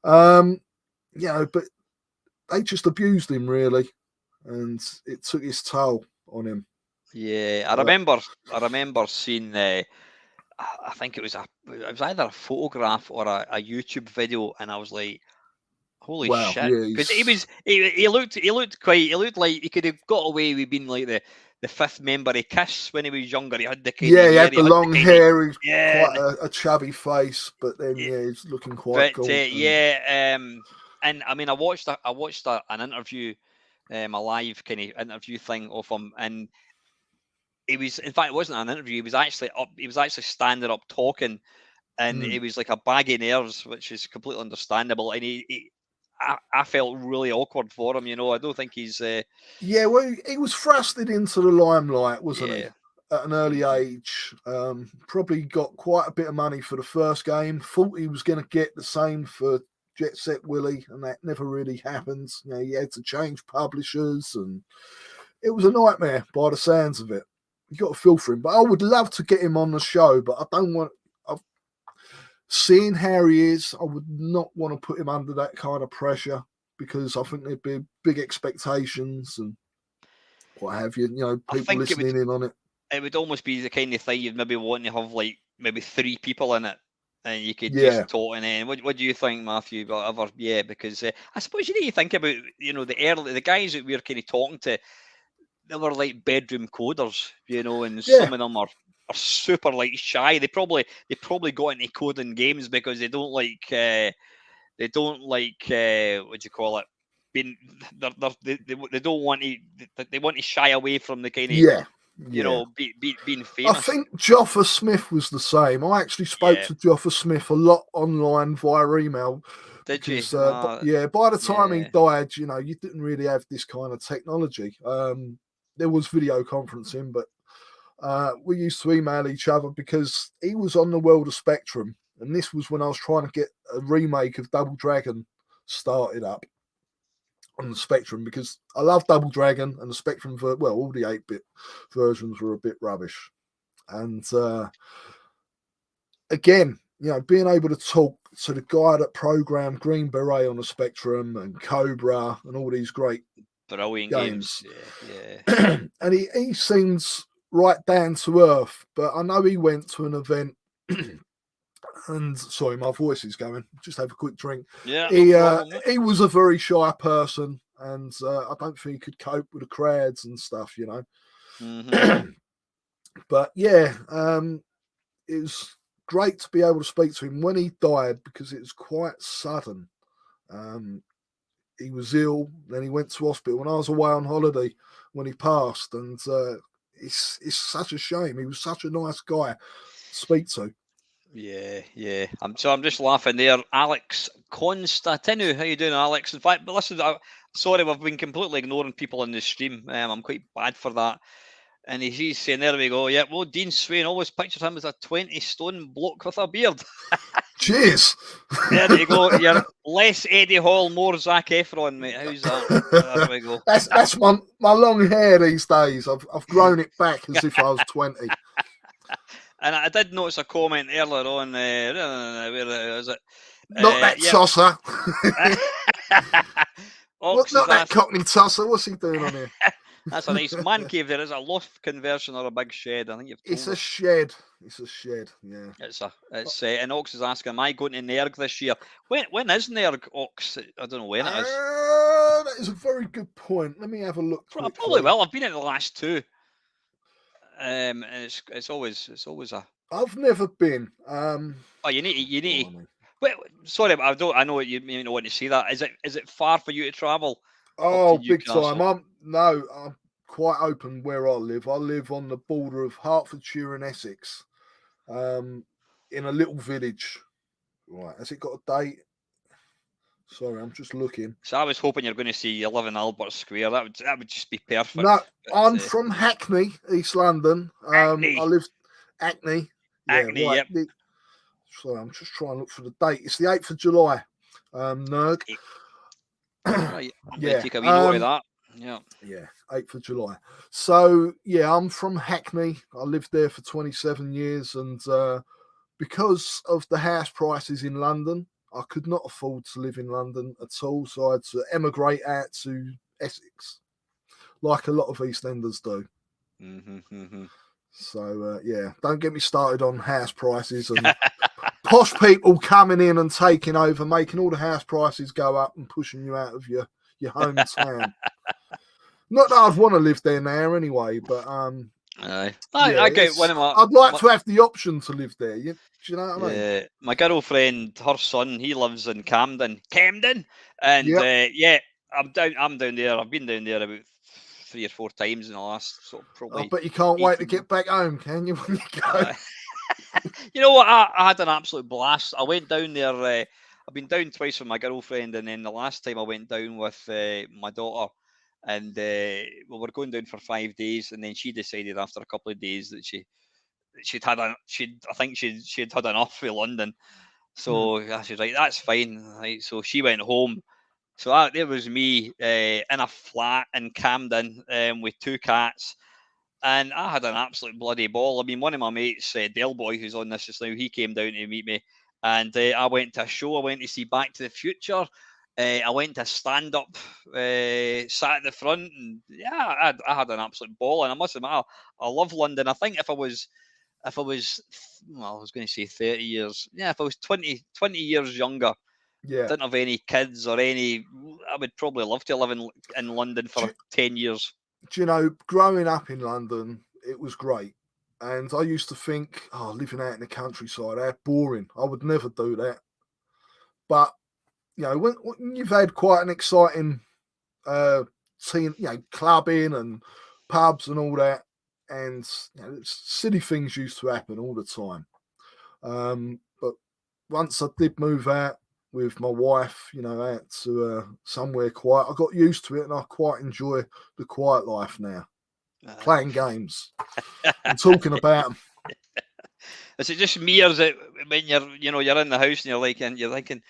But they just abused him really, and it took its toll on him. Yeah, I remember seeing I think it was either a photograph or a YouTube video, and I was like, holy shit, because he looked like he could have got away with being like the fifth member of Kiss when he was younger. He had the kind he had the long hair, he's quite a chubby face, but then he's looking quite cool. And I mean, I watched an interview, a live kind of interview thing of him, and he was, in fact, it wasn't an interview. He was actually standing up talking, and it was like a bag of nerves, which is completely understandable. And I felt really awkward for him. I don't think he's. He was thrusted into the limelight, wasn't he? At an early age, probably got quite a bit of money for the first game. Thought he was going to get the same for Jet Set Willie, and that never really happened. He had to change publishers, and it was a nightmare by the sounds of it. You got to feel for him, but I would love to get him on the show, but I don't want. Seeing how he is, I would not want to put him under that kind of pressure, because I think there'd be big expectations and what have you. People listening in on it. It would almost be the kind of thing you'd maybe want to have, like maybe 3 people in it, and you could Yeah. just talk and then what do you think, Matthew? Whatever, yeah, because I suppose you need to think about the guys that we're kind of talking to. They were like bedroom coders, and Yeah. some of them are super like shy. They probably got into coding games because they don't like what do you call it? Being they don't want to they want to shy away from the kind of Yeah. being I famous. think Joffa Smith was the same. I actually spoke Yeah. to Joffa Smith a lot online via email. Did you? Because, by the time he Yeah. died, you didn't really have this kind of technology. There was video conferencing, but we used to email each other because he was on the World of Spectrum, and this was when I was trying to get a remake of Double Dragon started up on the Spectrum, because I love Double Dragon, and the Spectrum, all the 8-bit versions were a bit rubbish. And again, being able to talk to the guy that programmed Green Beret on the Spectrum and Cobra and all these great brilliant games. Yeah. And he seems right down to earth, but I know he went to an event and sorry, my voice is going. Just have a quick drink. Yeah, he was a very shy person, and I don't think he could cope with the crowds and stuff, Mm-hmm. But yeah, it was great to be able to speak to him when he died, because it was quite sudden. He was ill, then he went to hospital, and I was away on holiday when he passed, and it's such a shame. He was such a nice guy to speak to. Yeah. I'm just laughing there. Alex Constantinu, how you doing, Alex? In fact, but listen, sorry, we've been completely ignoring people in the stream. I'm quite bad for that. And he's saying, there we go. Yeah, well, Dean Swain always pictured him as a 20-stone bloke with a beard. Cheers. There you go. You're less Eddie Hall, more Zac Efron, mate. How's that? There we go. That's my long hair these days. I've grown it back as if I was 20. And I did notice a comment earlier on. Where is it? Not that tosser. Not that Cockney tosser. What's he doing on here? That's a nice man cave. There is a loft conversion or a big shed. I think you've told It's a shed. It's a shed. Yeah. And Ox is asking, am I going to Nerg this year? When is Nerg, Ox? I don't know when it is. That is a very good point. Let me have a look. I probably will. I've been at the last two. And it's always a. I've never been. Oh, you need. Wait, sorry, but I know you may not want to see that. Is it far for you to travel? Oh, big time. I'm quite open where I live. I live on the border of Hertfordshire and Essex, in a little village. Right, has it got a date? Sorry, I'm just looking. So I was hoping you're going to say you live in Albert Square. That would just be perfect. No, I'm from Hackney, East London. Hackney. I live Hackney. Hackney, right. Yep. Sorry, I'm just trying to look for the date. It's the 8th of July. Nerg. Right. Take a wee note of that. Yeah, 8th of July. So, yeah, I'm from Hackney. I lived there for 27 years. And because of the house prices in London, I could not afford to live in London at all. So I had to emigrate out to Essex, like a lot of EastEnders do. Mm-hmm. So, yeah, don't get me started on house prices and posh people coming in and taking over, making all the house prices go up and pushing you out of your hometown. Not that I'd want to live there now anyway, but I get one of my. I'd like to have the option to live there. Do you know what I mean? My girlfriend, her son, he lives in Camden, and I'm down there. I've been down there about 3 or 4 times in the last probably. I bet you can't wait to get back home, can you? When you go. You know what? I had an absolute blast. I went down there. I've been down twice with my girlfriend, and then the last time I went down with my daughter, and we were going down for 5 days, and then she decided after a couple of days that she'd had enough of London. So I said, right, that's fine. Right, so she went home. So there was me in a flat in Camden with 2 cats. And I had an absolute bloody ball. I mean, one of my mates, Del Boy, who's on this just now, he came down to meet me. And I went to a show. I went to see Back to the Future. I went to stand up, sat at the front. And yeah, I had an absolute ball. And I must admit, I love London. I think if I was if I was, well, I was going to say 30 years. Yeah, if I was 20 years younger, Yeah. didn't have any kids or any, I would probably love to live in London for 10 years. Do you know, growing up in London, it was great. And I used to think, living out in the countryside, how boring. I would never do that. But, you know, when you've had quite an exciting scene, you know, clubbing and pubs and all that, and you know, silly things used to happen all the time. But once I did move out with my wife, you know, out to somewhere quiet, I got used to it, and I quite enjoy the quiet life now. Playing games and talking about them. Is it just me, or is it when you're in the house and you're thinking,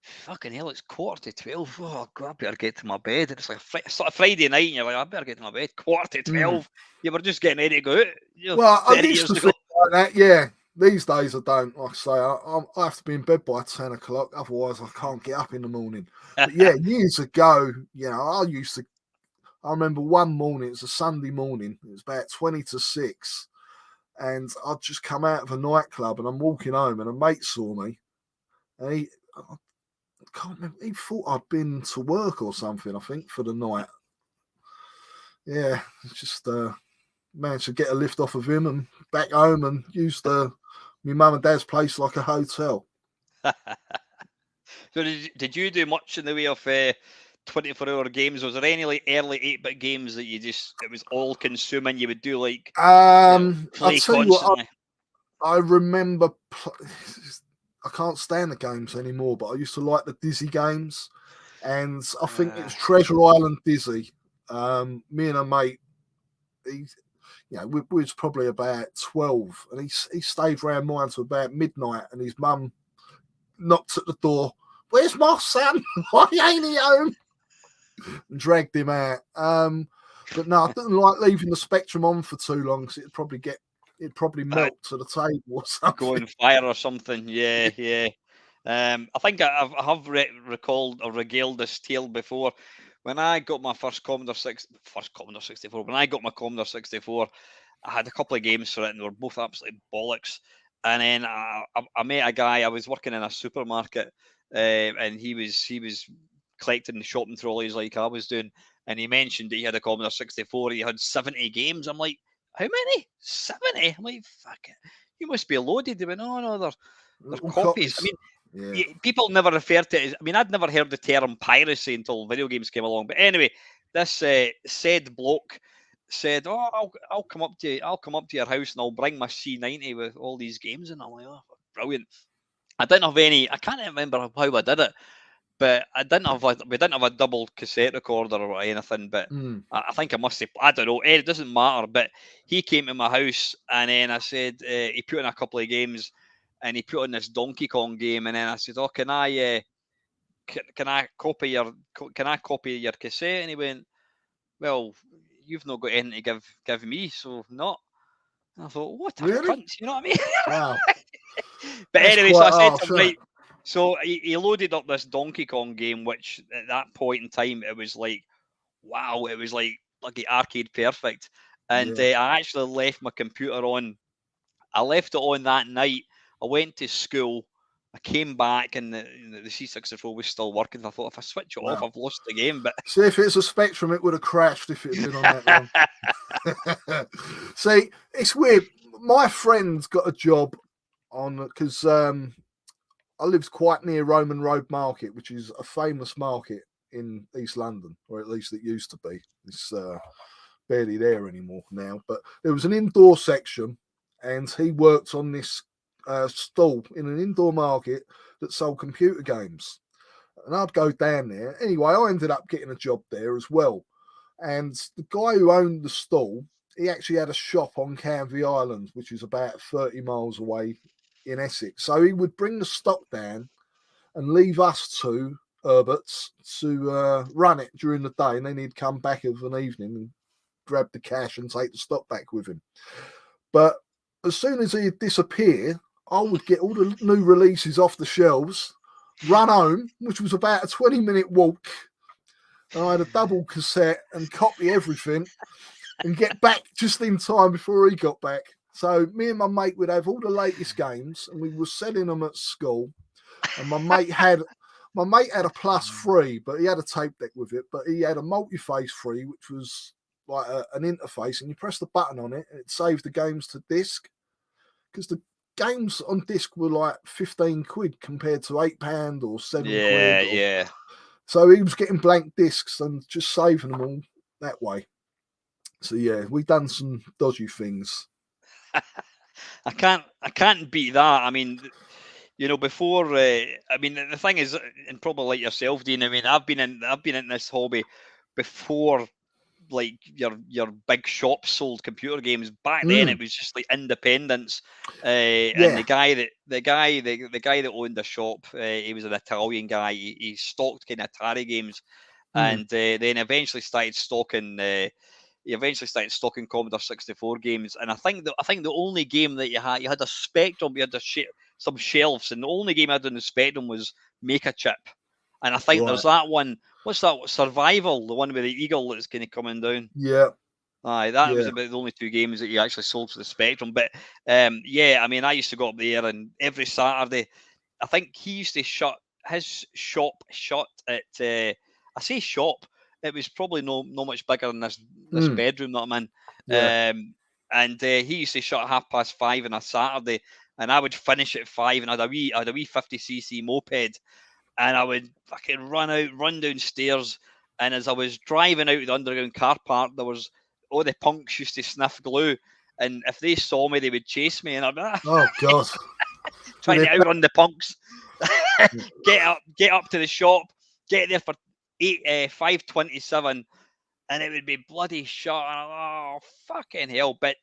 fucking hell, it's 11:45. Oh God, I better get to my bed. It's like a Friday night, and you're like, I better get to my bed. 11:45. You were just getting ready to go out. Well, I used to think like that, yeah. These days I don't. Like I say, I have to be in bed by 10 o'clock, otherwise I can't get up in the morning. But yeah, years ago, you know, I remember one morning, it was a Sunday morning, it was about 20 to 6, and I'd just come out of a nightclub and I'm walking home, and a mate saw me, and I can't remember, he thought I'd been to work or something, I think, for the night. Yeah, it's just managed to get a lift off of him and back home and used my mum and dad's place like a hotel. So did you do much in the way of 24-hour games? Was there any like early 8-bit games that it was all consuming? You would do like play constantly. I remember. I can't stand the games anymore, but I used to like the Dizzy games, and I think it was Treasure Island Dizzy. Me and a mate, we was probably about 12, and he stayed around mine till about midnight, and his mum knocked at the door. Where's my son? Why ain't he home? And dragged him out. But no, I didn't like leaving the Spectrum on for too long, because it'd probably melt to the table or something. Go on fire or something. Yeah. I think I have recalled or regaled this tale before. When I got my first Commodore 64, when I got my Commodore 64, I had a couple of games for it, and they were both absolutely bollocks. And then I met a guy. I was working in a supermarket, and he was collecting the shopping trolleys like I was doing. And he mentioned that he had a Commodore 64. He had 70 games. I'm like, how many? 70? I'm like, fuck it. You must be loaded. They went, no, they're copies. I mean, people never refer to it as, I mean, I'd never heard the term piracy until video games came along. But anyway, this said bloke said, I'll come up to your house and I'll bring my C90 with all these games. And I'm like, oh, brilliant. I didn't have any, I can't remember how I did it, but we didn't have a double cassette recorder or anything, but I think I must have, I don't know, it doesn't matter, but he came to my house, and then I said, he put in a couple of games, and he put in this Donkey Kong game, and then I said, can I copy your cassette? And he went, well, you've not got anything to give me, so not. And I thought, what a cunt, you know what I mean? Wow. But anyway, so I said to him, right, so he loaded up this Donkey Kong game, which at that point in time, it was like, wow, it was like arcade perfect. And I actually left my computer on. I left it on that night. I went to school. I came back, and the C64 was still working. I thought, if I switch it off, I've lost the game. But see, if it's a Spectrum, it would have crashed if it had been on that long. See, it's weird. My friend's got a job on, because I lived quite near Roman Road Market, which is a famous market in East London, or at least it used to be. It's barely there anymore now. But there was an indoor section, and he worked on this stall in an indoor market that sold computer games. And I'd go down there. Anyway, I ended up getting a job there as well. And the guy who owned the stall, he actually had a shop on Canvey Island, which is about 30 miles away in Essex. So he would bring the stock down and leave us two Herberts to run it during the day, and then he'd come back of an evening and grab the cash and take the stock back with him. But as soon as he'd disappear, I would get all the new releases off the shelves, run home, which was about a 20-minute walk, and I had a double cassette and copy everything and get back just in time before he got back. So me and my mate would have all the latest games, and we were selling them at school. And my mate had a +3, but he had a tape deck with it. But he had a multi-phase 3, which was like an interface, and you press the button on it, and it saved the games to disc. Because the games on disc were like 15 quid compared to £8 or 7 quid. Yeah. So he was getting blank discs and just saving them all that way. So yeah, we done some dodgy things. I can't beat that. I mean, before. I mean, the thing is, and probably like yourself, Dean. I mean, I've been in this hobby before, like your big shops sold computer games. Back then, it was just like independents. And the guy that owned the shop, he was an Italian guy. He stocked kind of Atari games, and then eventually started stocking. He eventually started stocking Commodore 64 games, and I think the only game that you had a Spectrum, you had some shelves, and the only game I had on the Spectrum was Make a Chip, and I think there's that one. What's that? Survival, the one with the eagle that's kind of coming down. Yeah. Aye, that was about the only two games that you actually sold to the Spectrum. But yeah, I mean, I used to go up there, and every Saturday, I think he used to shut his shop at. I say shop. It was probably no much bigger than this bedroom that I'm in. Yeah. And he used to shut at 5:30 on a Saturday, and I would finish at 5, and I had a wee 50cc moped, and I would fucking run downstairs, and as I was driving out of the underground car park, there was all the punks used to sniff glue, and if they saw me, they would chase me, and I'd be oh god, trying to outrun the punks. get up to the shop, get there for 5:27, and it would be bloody shut. Oh fucking hell! But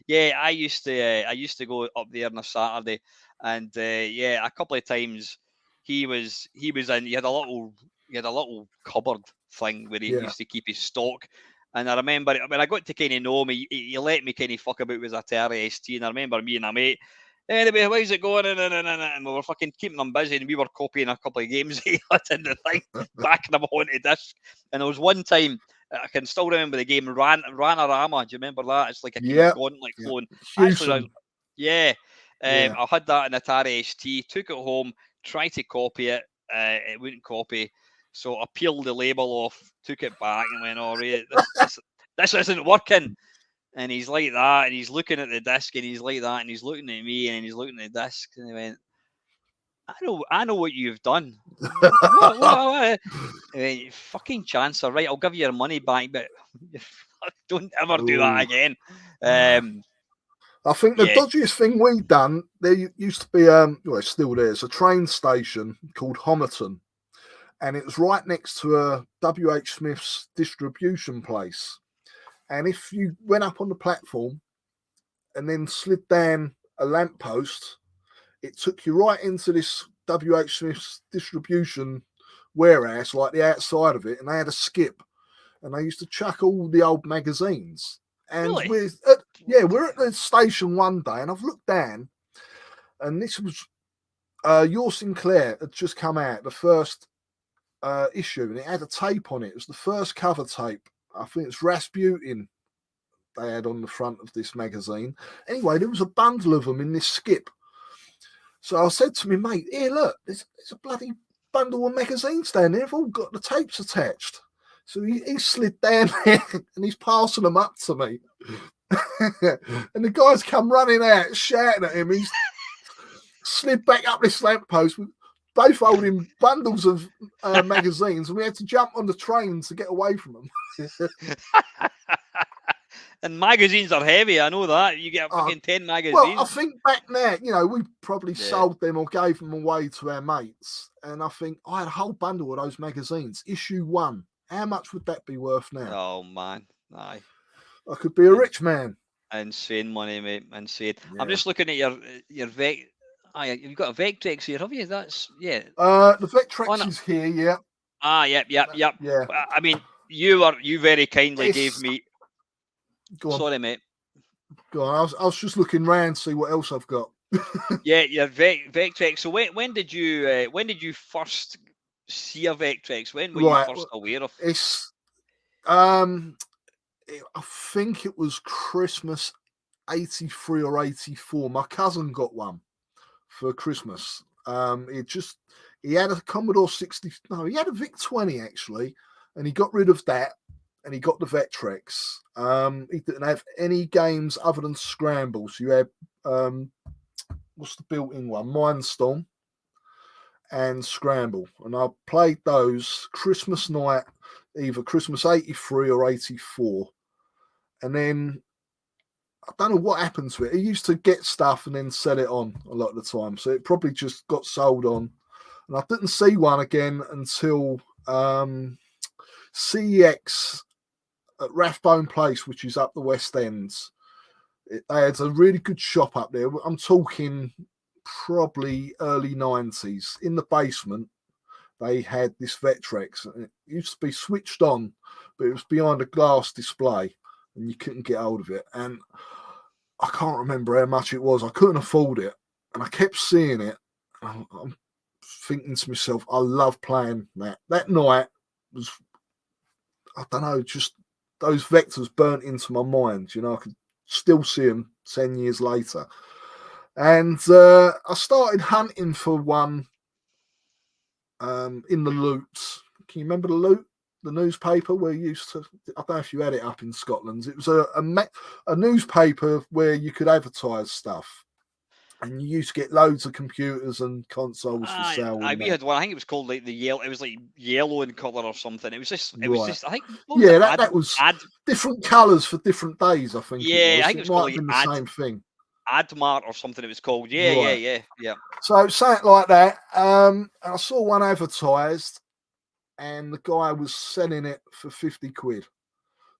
yeah, I used to go up there on a Saturday, and yeah, a couple of times he was in. He had a little cupboard thing where he used to keep his stock. And I remember when I got to kind of know him, he let me kind of fuck about with his Atari ST. And I remember me and a mate, anyway, how's it going? And we were fucking keeping them busy, and we were copying a couple of games he had in the thing, backing them onto disc. And there was one time, I can still remember the game, Ranarama. Do you remember that? It's like a kind of gauntlet clone. Actually, I had that in Atari ST, took it home, tried to copy it. It wouldn't copy. So I peeled the label off, took it back, and went, "Oh, right, this isn't working." And he's like that, and he's looking at the disc, and he's like that, and he's looking at me, and he's looking at the disc, and he went, "I know what you've done." What? You fucking chancer, right? I'll give you your money back, but don't ever do that again. I think the dodgiest thing we've done, there used to be, well, it's still there, it's a train station called Homerton. And it was right next to a W.H. Smith's distribution place. And if you went up on the platform and then slid down a lamppost, it took you right into this W.H. Smith's distribution warehouse, like the outside of it, and they had a skip. And they used to chuck all the old magazines. And really? we're at the station one day, and I've looked down, and this was Your Sinclair had just come out, the first issue, and it had a tape on it. It was the first cover tape. I think it's Rasputin they had on the front of this magazine. Anyway, there was a bundle of them in this skip. So I said to my mate, "Here, look, there's a bloody bundle of magazines down there. They've all got the tapes attached." So he slid down there and he's passing them up to me. And the guys come running out, shouting at him. He's slid back up this lamppost with both holding bundles of magazines, and we had to jump on the train to get away from them. And magazines are heavy, I know that. You get fucking 10 magazines. Well, I think back now, we probably sold them or gave them away to our mates. And I think I had a whole bundle of those magazines, issue 1. How much would that be worth now? Oh, man. Aye. I could be a rich man. Insane money, mate. Insane. Yeah. I'm just looking at your you've got a Vectrex here, have you? That's, yeah. The Vectrex is here, yeah. Yep. Yeah. I mean, you very kindly gave me... Go on. Sorry, mate. Go on. I was just looking round to see what else I've got. Yeah, your Vectrex. So when did you first see a Vectrex? When were you first aware of it? It's I think it was Christmas 83 or 84. My cousin got one for Christmas. He had a Commodore 60. No, he had a VIC 20 actually, and he got rid of that, and he got the Vectrex. He didn't have any games other than Scrambles. You had what's the built-in one? Mindstorm and Scramble, and I played those Christmas night, either Christmas 83 or 84, and then I don't know what happened to it. He used to get stuff and then sell it on a lot of the time, so it probably just got sold on. And I didn't see one again until CEX at Rathbone Place, which is up the West End. They had a really good shop up there. I'm talking probably early 90s. In the basement, they had this Vectrex. It used to be switched on, but it was behind a glass display, and you couldn't get hold of it. And I can't remember how much it was. I couldn't afford it, and I kept seeing it. I'm thinking to myself, I love playing that. That night was, I don't know, just those vectors burnt into my mind. You know, I could still see them 10 years later. And I started hunting for one in the Loots. Can you remember the Loot? The newspaper where you used to, I don't know if you had it up in Scotland. It was a newspaper where you could advertise stuff. And you used to get loads of computers and consoles for sale. We had one. I think it was called like the yellow. It was like yellow in colour or something. It was just. It Right. was just. I think. That was different colours for different days. I think. Yeah, it was. I think it was might have been the same thing. Admart or something. It was called. Yeah. So something like that. And I saw one advertised, and the guy was selling it for 50 quid.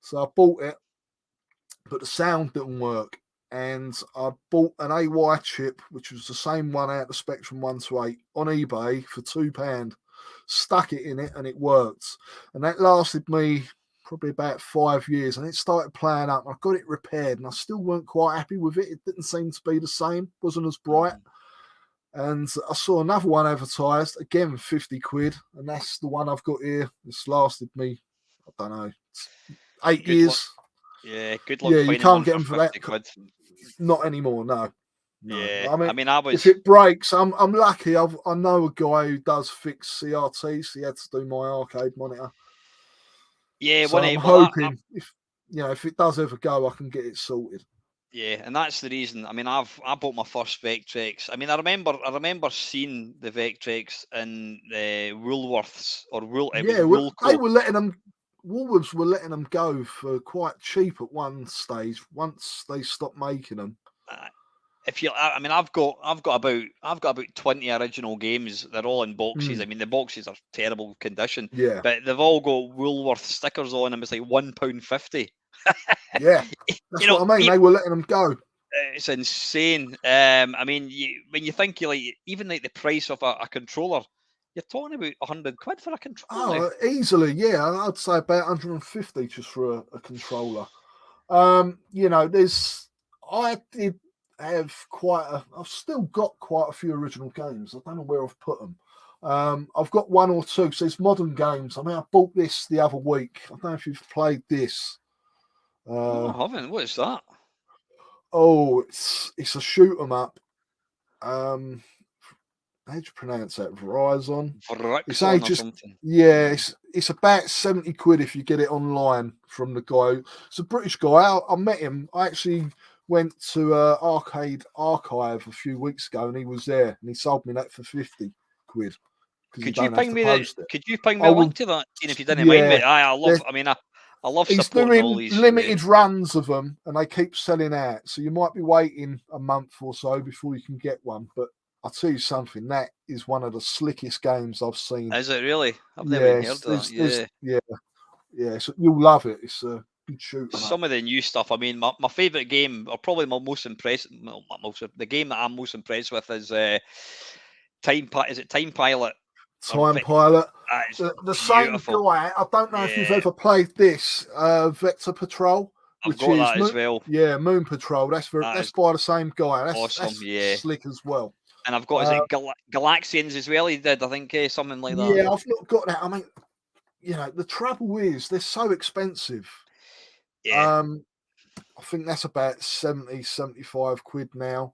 So I bought it, but the sound didn't work. And I bought an AY chip, which was the same one out the Spectrum 128 on eBay for £2. Stuck it in it, and it worked. And that lasted me probably about 5 years. And it started playing up. I got it repaired, and I still weren't quite happy with it. It didn't seem to be the same. Wasn't as bright. And I saw another one advertised, again 50 quid, and that's the one I've got here. It's lasted me, I don't know, 8 years. Yeah, good luck. Yeah, you can't get them for that. Quid. Not anymore, no. Yeah, I mean, if it breaks, I'm lucky. I know a guy who does fix CRTs. He had to do my arcade monitor. Yeah, so I'm hoping if it does ever go, I can get it sorted. Yeah, and that's the reason. I mean, I bought my first Vectrex. I mean, I remember seeing the Vectrex in Woolworths or they were letting them. Woolworths were letting them go for quite cheap at one stage. Once they stopped making them. I've got about 20 original games. They're all in boxes. I mean, the boxes are terrible condition. Yeah, but they've all got Woolworth stickers on them. It's like £1.50. Yeah, that's what I mean. They were letting them go. It's insane. I mean, when you think even like the price of a controller, you're talking about 100 quid for a controller. Oh, easily, yeah. I'd say about 150 just for a controller. I did have I've still got quite a few original games. I don't know where I've put them. I've got one or two. So it's modern games. I mean, I bought this the other week. I don't know if you've played this. I haven't. What is that? Oh, it's a shoot 'em up. How do you pronounce that? Verizon. It's or something. Yeah, it's about 70 quid if you get it online from the guy. It's a British guy. I met him. I actually went to Arcade Archive a few weeks ago, and he was there, and he sold me that for 50 quid. Could you ping me a link to that? If you didn't mind me, I love He's supporting all these these limited runs of them, and they keep selling out. So you might be waiting a month or so before you can get one. But I'll tell you something, that is one of the slickest games I've seen. Is it really? I've never heard of that. Yeah. So you'll love it. It's a good shoot. Some of the new stuff. I mean, my favourite game, or probably my most impressive, the game that I'm most impressed with is Time Pilot. Is it Time Pilot? Time Pilot. The same beautiful. guy. I don't know if you've ever played this Vector Patrol. I've got that as well. Yeah, Moon Patrol. That's by the same guy. That's awesome. That's slick as well. And I've got is it Galaxians as well. He did, I think, something like that. Yeah, I've not got that. I mean, the trouble is they're so expensive. Yeah. I think that's about 70, 75 quid now.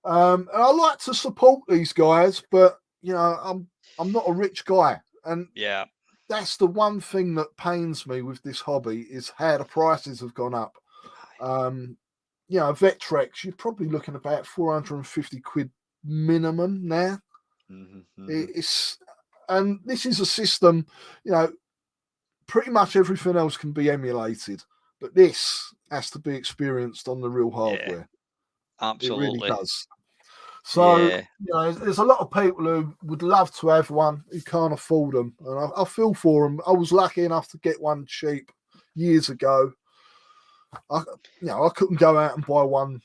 And I like to support these guys, but you know, I'm not a rich guy, and Yeah. that's the one thing that pains me with this hobby is how the prices have gone up. You know, Vectrex, you're probably looking about 450 quid minimum now. It's and this is a system, you know, pretty much everything else can be emulated, but this has to be experienced on the real hardware. Absolutely. It really does. So, you know, there's a lot of people who would love to have one who can't afford them, and I feel for them. I was lucky enough to get one cheap years ago. I couldn't go out and buy one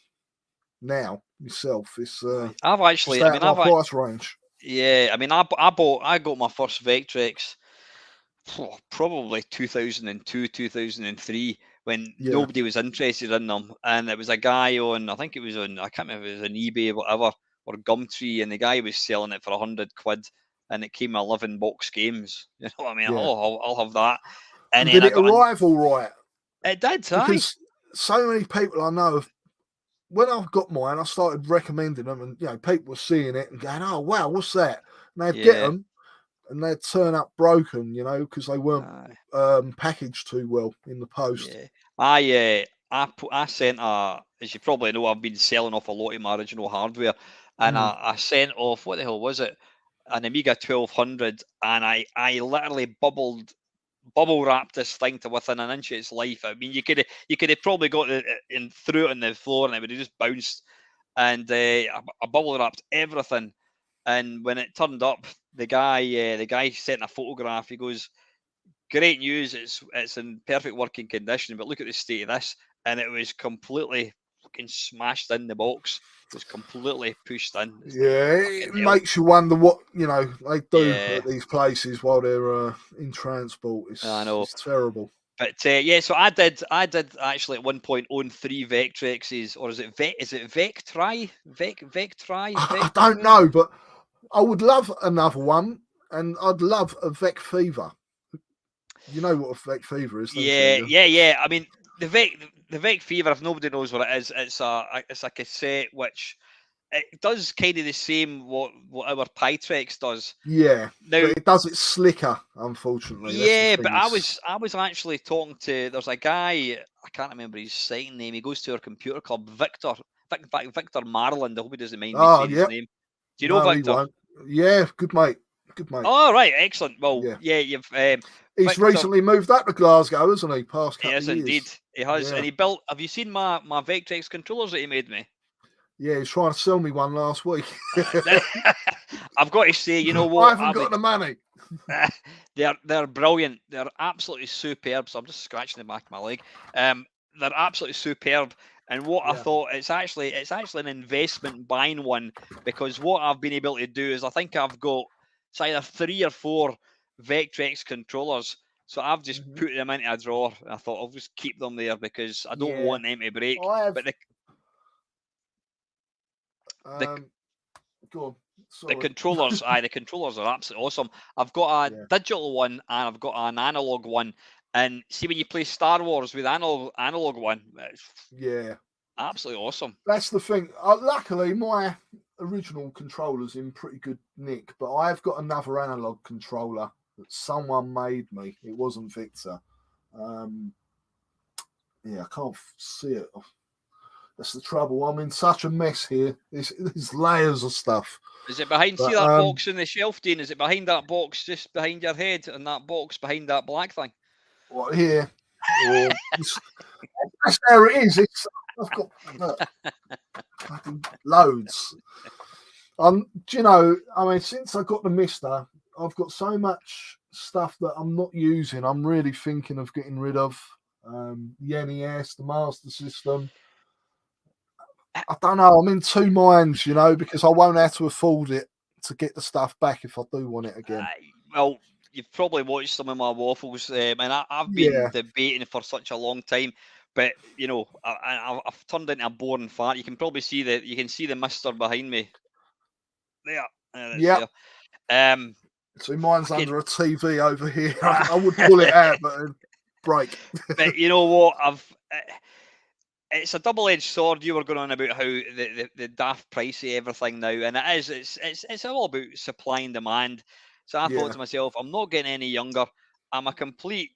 now myself. It's I've actually, it's out of my price range. Yeah, I mean, I got my first Vectrex probably 2002, 2003 when nobody was interested in them, and it was a guy on, I think it was on, I can't remember if it was on eBay or whatever, or Gumtree, and the guy was selling it for 100 quid, and it came 11 box games. You know what I mean? Yeah. Oh, I'll have that. And did it arrive all right? It did, because so many people I know have. When I got mine, I started recommending them, and you know, people were seeing it and going, "Oh wow, what's that?" And they'd get them, and they'd turn up broken, you know, because they weren't packaged too well in the post. Yeah. I sent as you probably know, I've been selling off a lot of my original hardware, and I sent off, what the hell was it? An Amiga 1200, and I literally bubble wrapped this thing to within an inch of its life. I mean, you could have probably got it and threw it on the floor, and it would have just bounced. And I bubble wrapped everything. And when it turned up, the guy sent a photograph. He goes, "Great news! It's in perfect working condition, but look at the state of this." And it was completely fucking smashed in the box. It was completely pushed in. It's it makes you wonder what they do at these places while they're in transport. I know. It's terrible. But so I did actually at one point own 3 Vectrexes, or is it Vectri? Vectri? I don't know, but I would love another one, and I'd love a Vec Fever. You know what a Vec Fever is? Yeah. I mean, the Vec Fever, if nobody knows what it is, it's a cassette which it does kind of the same what our Pytrex does. Yeah, now, but it does it slicker, unfortunately. Yeah, but I was actually talking to, there's a guy, I can't remember his site name. He goes to our computer club, Victor Marland. I hope he doesn't mind me saying his name. Do you know Victor? Yeah, good mate. Good mate. Oh, right, excellent. Well, you've. He's Victor, recently moved up to Glasgow, hasn't he? Past couple of years. Indeed. He has. Yeah. And he built, have you seen my Vectrex controllers that he made me? Yeah, he's trying to sell me one last week. I've got to say, you know what? I haven't got the money. They're brilliant. They're absolutely superb. So I'm just scratching the back of my leg. They're absolutely superb. And what I thought, it's actually an investment buying one, because what I've been able to do is I think I've got, it's either 3 or 4 Vectrex controllers. So I've just put them into a drawer. I thought I'll just keep them there because I don't want them to break. But go on. The controllers, the controllers are absolutely awesome. I've got a digital one and I've got an analog one. And see, when you play Star Wars with analog one, absolutely awesome. That's the thing. Luckily, my original controller's in pretty good nick, but I've got another analog controller that someone made me. It wasn't Victor. I can't see it. That's the trouble. I'm in such a mess here. There's layers of stuff. Is it behind? See that box in the shelf, Dean? Is it behind that box, just behind your head, and that box behind that black thing? What, here? That's how it is. I've got loads. Do you know? I mean, since I got the Mister, I've got so much stuff that I'm not using. I'm really thinking of getting rid of the NES, the Master System. I don't know. I'm in two minds, you know, because I won't have to afford it to get the stuff back if I do want it again. Well, you've probably watched some of my waffles, and I've been debating for such a long time. But you know, I've turned into a boring fart. You can probably see the Mister behind me. There. Yeah. So mine's under a TV over here. I would pull it out, but it'd break. But you know what? it's a double-edged sword. You were going on about how the daft pricey everything now, and it is. It's all about supply and demand. So I thought to myself, I'm not getting any younger. I'm a complete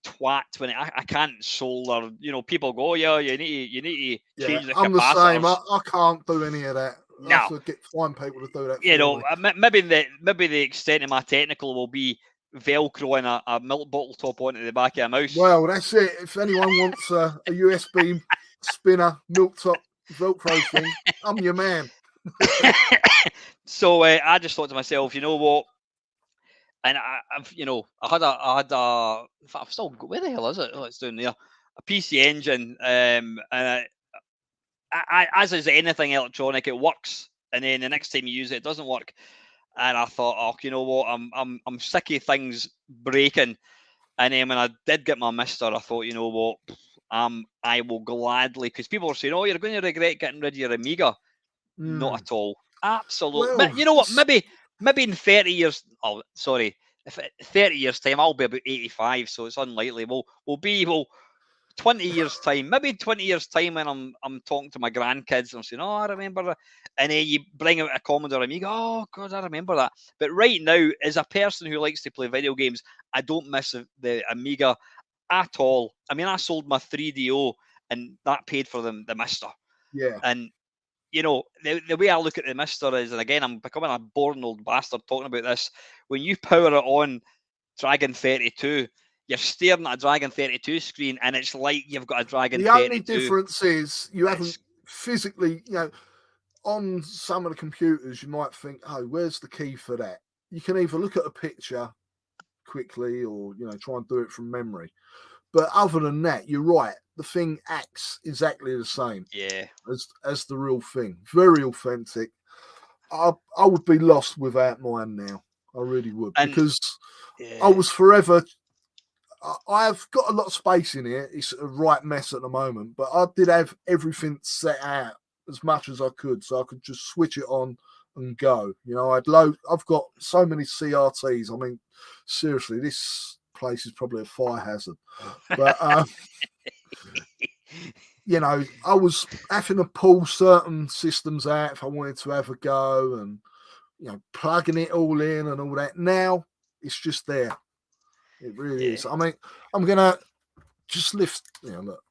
twat when I can't solder. People go, oh, yeah, you need to change the capacitors. I'm the same. I can't do any of that. No. I have to find people to do that. Maybe the extent of my technical will be velcroing a milk bottle top onto the back of a mouse. Well, that's it. If anyone wants a USB spinner milk top velcro thing, I'm your man. So I just thought to myself, you know what? And I've still, where the hell is it? Oh, it's down there. A PC Engine, and as is anything electronic, it works, and then the next time you use it, it doesn't work. And I thought, oh, you know what? I'm sick of things breaking. And then when I did get my Mister, I thought, you know what? I will gladly, because people were saying, oh, you're going to regret getting rid of your Amiga. Not at all. Absolutely. Well, you know what? Maybe in 30 years. Oh, sorry. If 30 years time, I'll be about 85, so it's unlikely. We'll be 20 years time, maybe 20 years time, when I'm talking to my grandkids and I'm saying, oh, I remember that. And then you bring out a Commodore Amiga. Oh God, I remember that. But right now, as a person who likes to play video games, I don't miss the Amiga at all. I mean, I sold my 3DO and that paid for the Mister. Yeah. And the way I look at the Mister is, and again, I'm becoming a boring old bastard talking about this. When you power it on Dragon 32, you're staring at a Dragon 32 screen, and it's like you've got a Dragon 32. The only difference is you haven't physically, on some of the computers, you might think, oh, where's the key for that? You can either look at a picture quickly or, try and do it from memory. But other than that, you're right. The thing acts exactly the same. Yeah. As the real thing. Very authentic. I would be lost without mine now. I really would. Because I was forever... I've got a lot of space in here. It's a right mess at the moment. But I did have everything set out as much as I could. So I could just switch it on and go. I've got so many CRTs. I mean, seriously, this place is probably a fire hazard. But... I was having to pull certain systems out if I wanted to have a go and, plugging it all in and all that. Now it's just there. It really is. I mean, I'm going to just lift, look.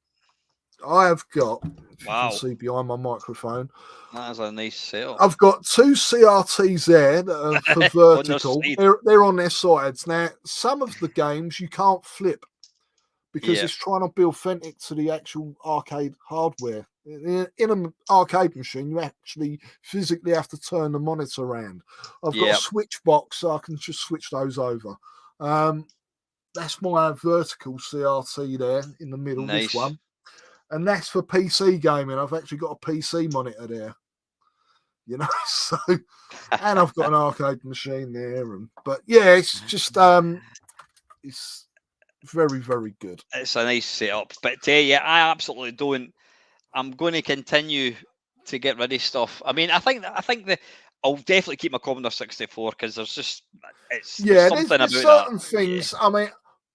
I have got, if you can see behind my microphone. That is a nice setup. I've got two CRTs there that are for vertical. They're on their sides. Now, some of the games you can't flip, because it's trying to be authentic to the actual arcade hardware. In an arcade machine, you actually physically have to turn the monitor around. I've got a switch box, so I can just switch those over. That's my vertical CRT there in the middle, this one. And that's for PC gaming. I've actually got a PC monitor there. So, and I've got an arcade machine there. But it's just, it's very, very good. It's a nice setup, but I absolutely don't. I'm going to continue to get rid of stuff. I mean, I think that I'll definitely keep my Commodore 64 because there's just there's something about certain things. I mean,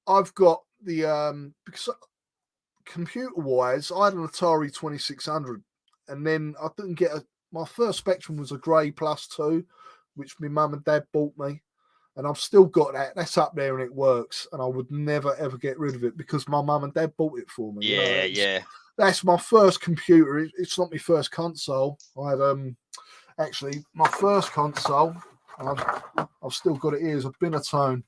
I've got the because computer-wise, I had an Atari 2600, and then I didn't get my first Spectrum was a Grey Plus 2, which my mum and dad bought me. And I've still got that. That's up there and it works. And I would never, ever get rid of it because my mum and dad bought it for me. Yeah. That's my first computer. It's not my first console. I had actually my first console. I've still got it here as a Binatone.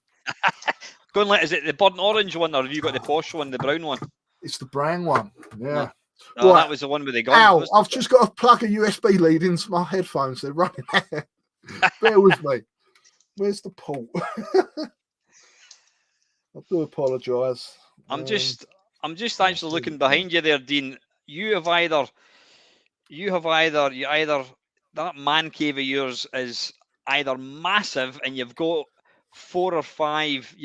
Is it the burnt orange one, or have you got the posh one, the brown one? It's the brown one. Yeah. No, that was the one with the gun. Ow! I've just got to plug a USB lead into my headphones. They're running out. Bear with me. Where's the port? I do apologise. I'm just actually looking behind you there, Dean. You either that man cave of yours is either massive and you've got 4 or 5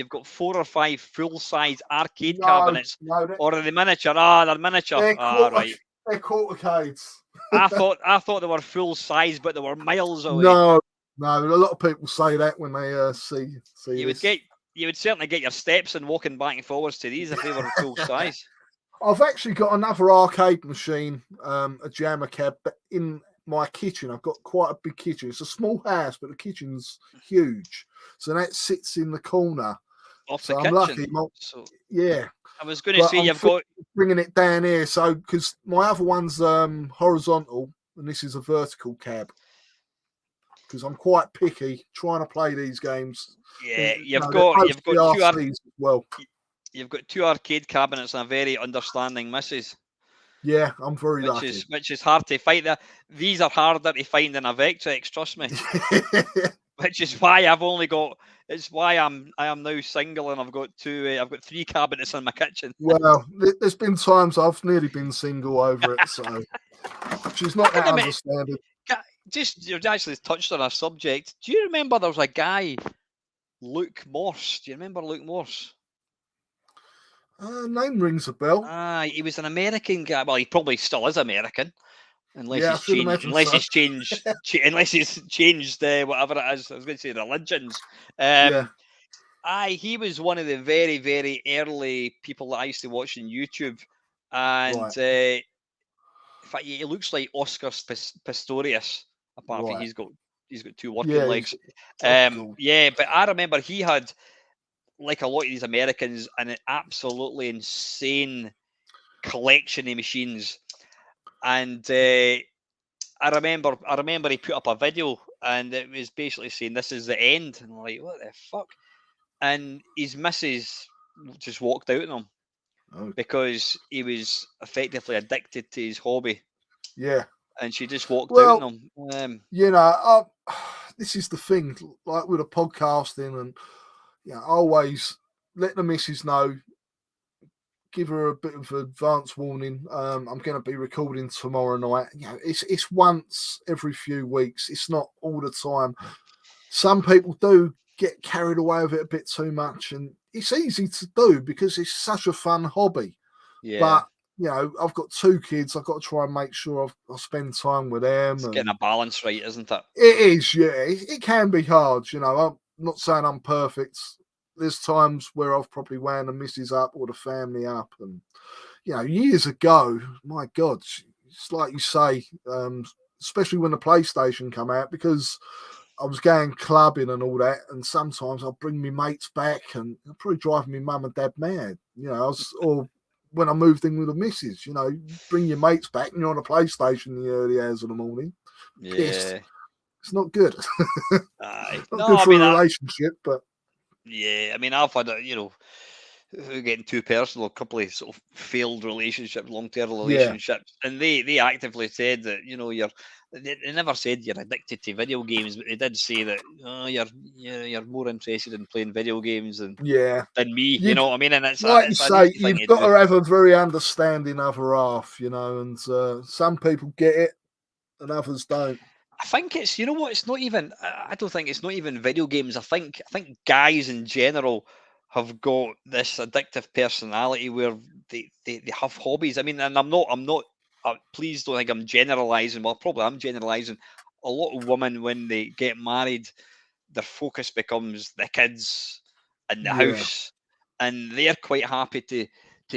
full size arcade cabinets, or are they miniature? They're miniature. Right. They're quartercades. I thought they were full size, but they were miles away. No, a lot of people say that when they see. You would certainly get your steps and walking back and forwards to these if they were full size. I've actually got another arcade machine, a jammer cab, but in my kitchen. I've got quite a big kitchen. It's a small house, but the kitchen's huge. So that sits in the corner. Off the So I'm kitchen. lucky. So Yeah. I was going to But say I'm you've got. bringing it down here. So, because my other one's horizontal and this is a vertical cab. Because I'm quite picky trying to play these games. Yeah, They're mostly you've got RCs as well. you've got two arcade cabinets and a very understanding missus. Yeah, I'm very lucky. Which is hard to find. These are harder to find than a Vectrex, trust me. Which is why I've only got. It's why I am now single and I've got three cabinets in my kitchen. Well, there's been times I've nearly been single over it, so she's not that understanding. Just you actually touched on a subject. Do you remember there was a guy, Luke Morse? Do you remember Luke Morse? Name rings a bell. He was an American guy. Well, he probably still is American, unless he's changed whatever it is. I was going to say religions. He was one of the very, very early people that I used to watch on YouTube, and in fact, he looks like Oscar Pistorius. Apart from he's got two working legs. But I remember he had, like a lot of these Americans, an absolutely insane collection of machines. And I remember he put up a video and it was basically saying this is the end. And I'm like, what the fuck? And his missus just walked out on him because he was effectively addicted to his hobby. Yeah. And she just walked out on him. This is the thing, like with the podcasting, and I always let the missus know, give her a bit of advance warning. I'm going to be recording tomorrow night. It's once every few weeks. It's not all the time. Some people do get carried away with it a bit too much, and it's easy to do because it's such a fun hobby. Yeah. But I've got two kids. I've got to try and make sure I spend time with them. It's getting a balance right, isn't it? It is, yeah. It can be hard. I'm not saying I'm perfect. There's times where I've probably wound the missus up or the family up. And, years ago, my God, it's like you say, especially when the PlayStation come out, because I was going clubbing and all that, and sometimes I'll bring my mates back and it'll probably drive me mum and dad mad. Or when I moved in with the missus, bring your mates back and you're on a PlayStation in the early hours of the morning. Yeah. Pissed. It's not good. Not good for a relationship, but yeah, I mean, I've had getting too personal, a couple of sort of failed relationships, long-term relationships, and they actively said that they never said you're addicted to video games, but they did say that you're more interested in playing video games than me. You know what I mean? And it's like you say, you've got to have a very understanding other half, and some people get it and others don't. I think it's it's not even. I don't think it's not even video games. I think guys in general have got this addictive personality where they have hobbies. I mean, and I'm not. Please don't think I'm generalizing. Well, probably I'm generalizing. A lot of women, when they get married, their focus becomes the kids and the house, and they're quite happy to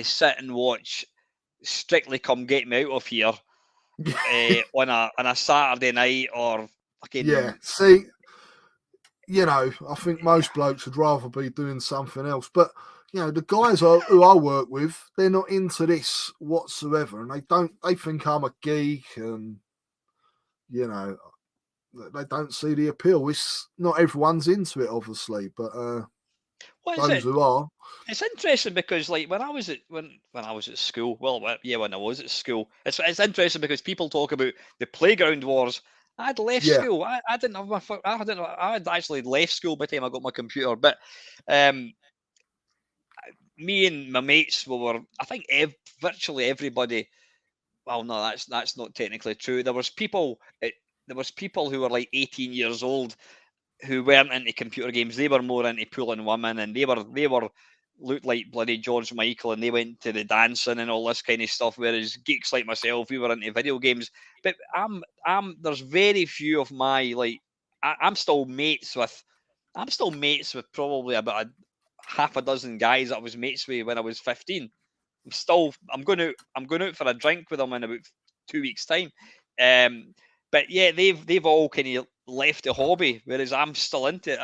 sit and watch Strictly Come Get Me Out of Here on a Saturday night or fucking See, I think most blokes would rather be doing something else, but the guys who I work with, they're not into this whatsoever, and they think I'm a geek, and they don't see the appeal. It's not everyone's into it, obviously, but those who are. It's interesting because, like, when I was at school, when I was at school, it's interesting because people talk about the playground wars. I'd left school. I didn't have I had actually left school by the time I got my computer. But me and my mates were, I think, virtually everybody. Well, no, that's not technically true. There was people who were like 18 years old who weren't into computer games. They were more into pulling women, and they were looked like bloody George Michael, and they went to the dancing and all this kind of stuff. Whereas geeks like myself, we were into video games. But there's very few of my I'm still mates with probably about half a dozen guys that I was mates with when I was 15. I'm going out for a drink with them in about 2 weeks' time. But yeah, they've all kind of left the hobby, whereas I'm still into it.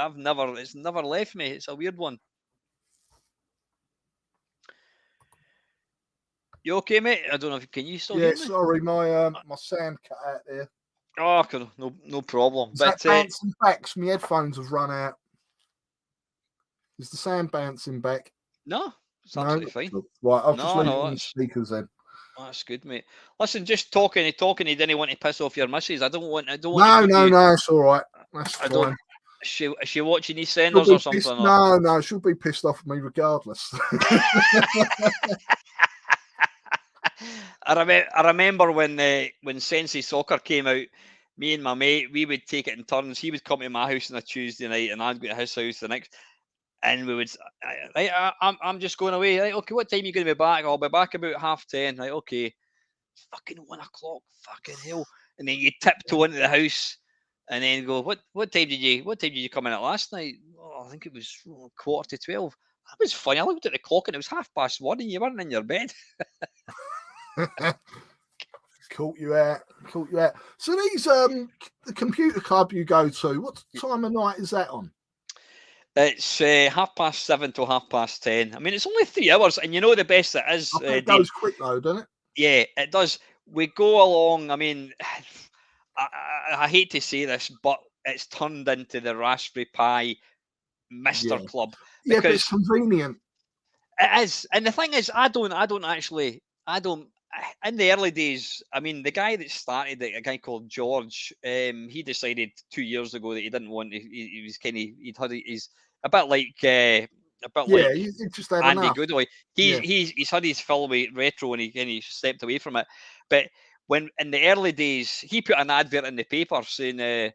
It's never left me. It's a weird one. You okay, mate? I don't know if can you still hear me? Sorry, my sound cut out there. Oh, no problem. Is but that bouncing back? My headphones have run out. Is the sound bouncing back? No, it's absolutely fine. Right, I'll just leave it on the speakers then. That's good, mate. Listen, just talking, you didn't want to piss off your missus. I don't want. No, it's all right. That's fine. Is she watching EastEnders or something? No, she'll be pissed off at me regardless. I remember when Sensei Soccer came out, me and my mate, we would take it in turns. He would come to my house on a Tuesday night, and I'd go to his house the next. And we would, I'm just going away. Right, okay, what time are you going to be back? I'll be back about 10:30. Right, okay. Fucking 1 o'clock. Fucking hell. And then you tiptoe into the house, and then go, what time did you come in at last night? Oh, I think it was 11:45. That was funny. I looked at the clock and it was 1:30, and you weren't in your bed. Caught you out. So these the computer club you go to, what time of night is that on? It's 7:30 to 10:30. I mean, it's only 3 hours, and you know the best it is. It goes quick though, doesn't it? Yeah, it does. We go along. I mean, I hate to say this, but it's turned into the Raspberry Pi Mr. Club. Yeah, but it's convenient. It is, and the thing is, I don't. In the early days, I mean, the guy that started it, a guy called George, he decided 2 years ago that he didn't want. He was kind of he's a bit like he just had Andy enough. Goodway. He's had his fill with retro, and he stepped away from it. But when in the early days, he put an advert in the paper saying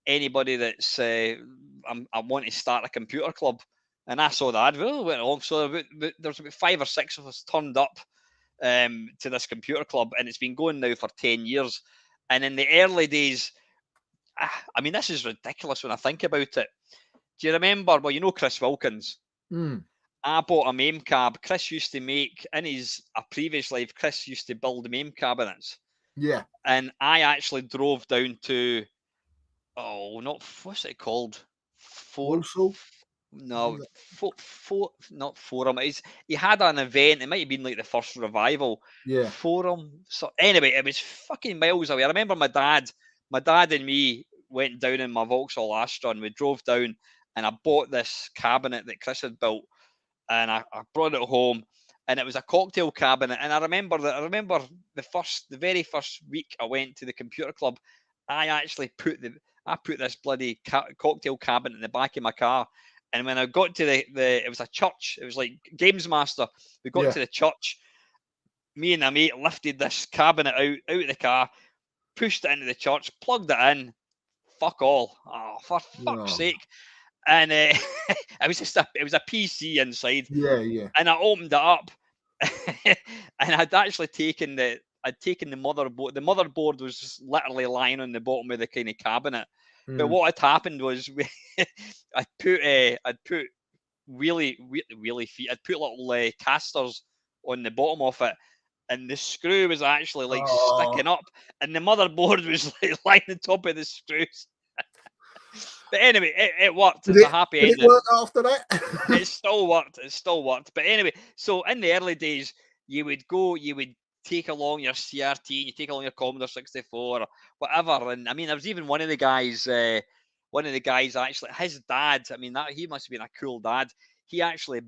anybody that's I want to start a computer club, and I saw the advert, went along. So there's about 5 or 6 of us turned up to this computer club, and it's been going now for 10 years. And in the early days, I mean, this is ridiculous when I think about it. Do you remember? Well, you know Chris Wilkins. I bought a MAME cab. Chris used to make, in his previous life, Chris used to build MAME cabinets. Yeah. And I actually drove down to, what's it called? Not Forum. He had an event. It might have been like the first revival. Yeah. Forum. So anyway, it was fucking miles away. I remember my dad and me went down in my Vauxhall Astra, and we drove down, and I bought this cabinet that Chris had built, and I brought it home, and it was a cocktail cabinet. And I remember the very first week I went to the computer club, I actually put this bloody cocktail cabinet in the back of my car. And when I got to it was a church. It was like Games Master. We got to the church. Me and a mate lifted this cabinet out of the car, pushed it into the church, plugged it in. Fuck all. Oh, for fuck's sake. And it was a PC inside. Yeah. And I opened it up, and I'd actually taken the motherboard. The motherboard was just literally lying on the bottom of the kind of cabinet. But what had happened was I'd put wheelie feet. I'd put little casters on the bottom of it, and the screw was actually like sticking up, and the motherboard was like lying on top of the screws. But anyway, it worked. It's a happy ending. It worked after that. It still worked. But anyway, so in the early days, you would take along your CRT, and you take along your Commodore 64 or whatever. And I mean, there was even one of the guys actually, his dad, I mean, he must have been a cool dad. He actually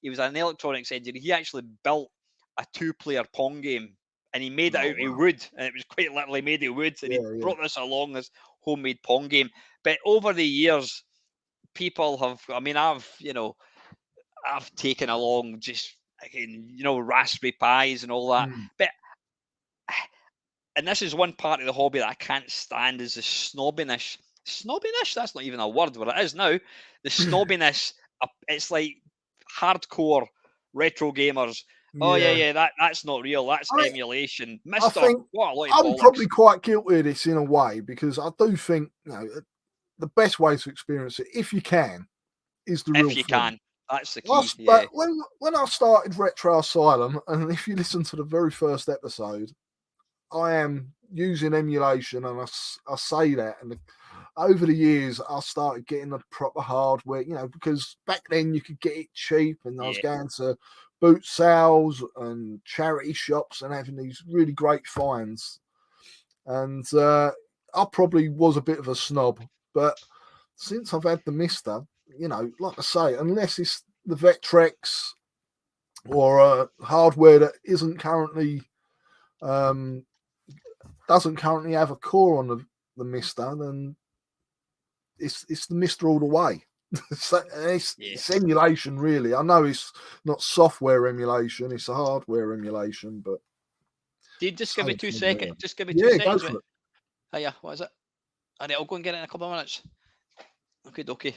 he was an electronics engineer. He actually built a 2-player Pong game, and he made it out of wood, and it was quite literally made of wood. And he brought this along, this homemade Pong game. But over the years, people have, I mean, I've taken along just, Raspberry Pis and all that. But, and this is one part of the hobby that I can't stand, is the snobbiness. Snobbiness? That's not even a word. What it is now. The snobbiness. It's like hardcore retro gamers. Oh yeah, that's not real. That's emulation. I'm probably quite guilty of this in a way, because I do think the best way to experience it, if you can, is the real thing. That's the key. But when I started Retro Asylum, and if you listen to the very first episode, I am using emulation, and I say that, and over the years I started getting the proper hardware, because back then you could get it cheap, and I was going to boot sales and charity shops and having these really great finds. And I probably was a bit of a snob, but since I've had the Mister, like I say, unless it's the Vectrex or hardware that isn't currently doesn't currently have a core on the Mister, then it's the Mister all the way. It's emulation, really. I know it's not software emulation; it's a hardware emulation. But just give me 2 seconds. Just give me 2 seconds. Go for it. Hiya, what is it? Alright, I'll go and get it in a couple of minutes. Okay.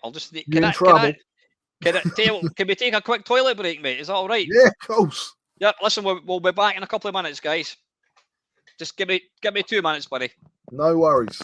I'll just. You're in trouble. Can we take a quick toilet break, mate? Is that all right? Yeah, of course. Yeah. Listen, we'll be back in a couple of minutes, guys. Just give me 2 minutes, buddy. No worries.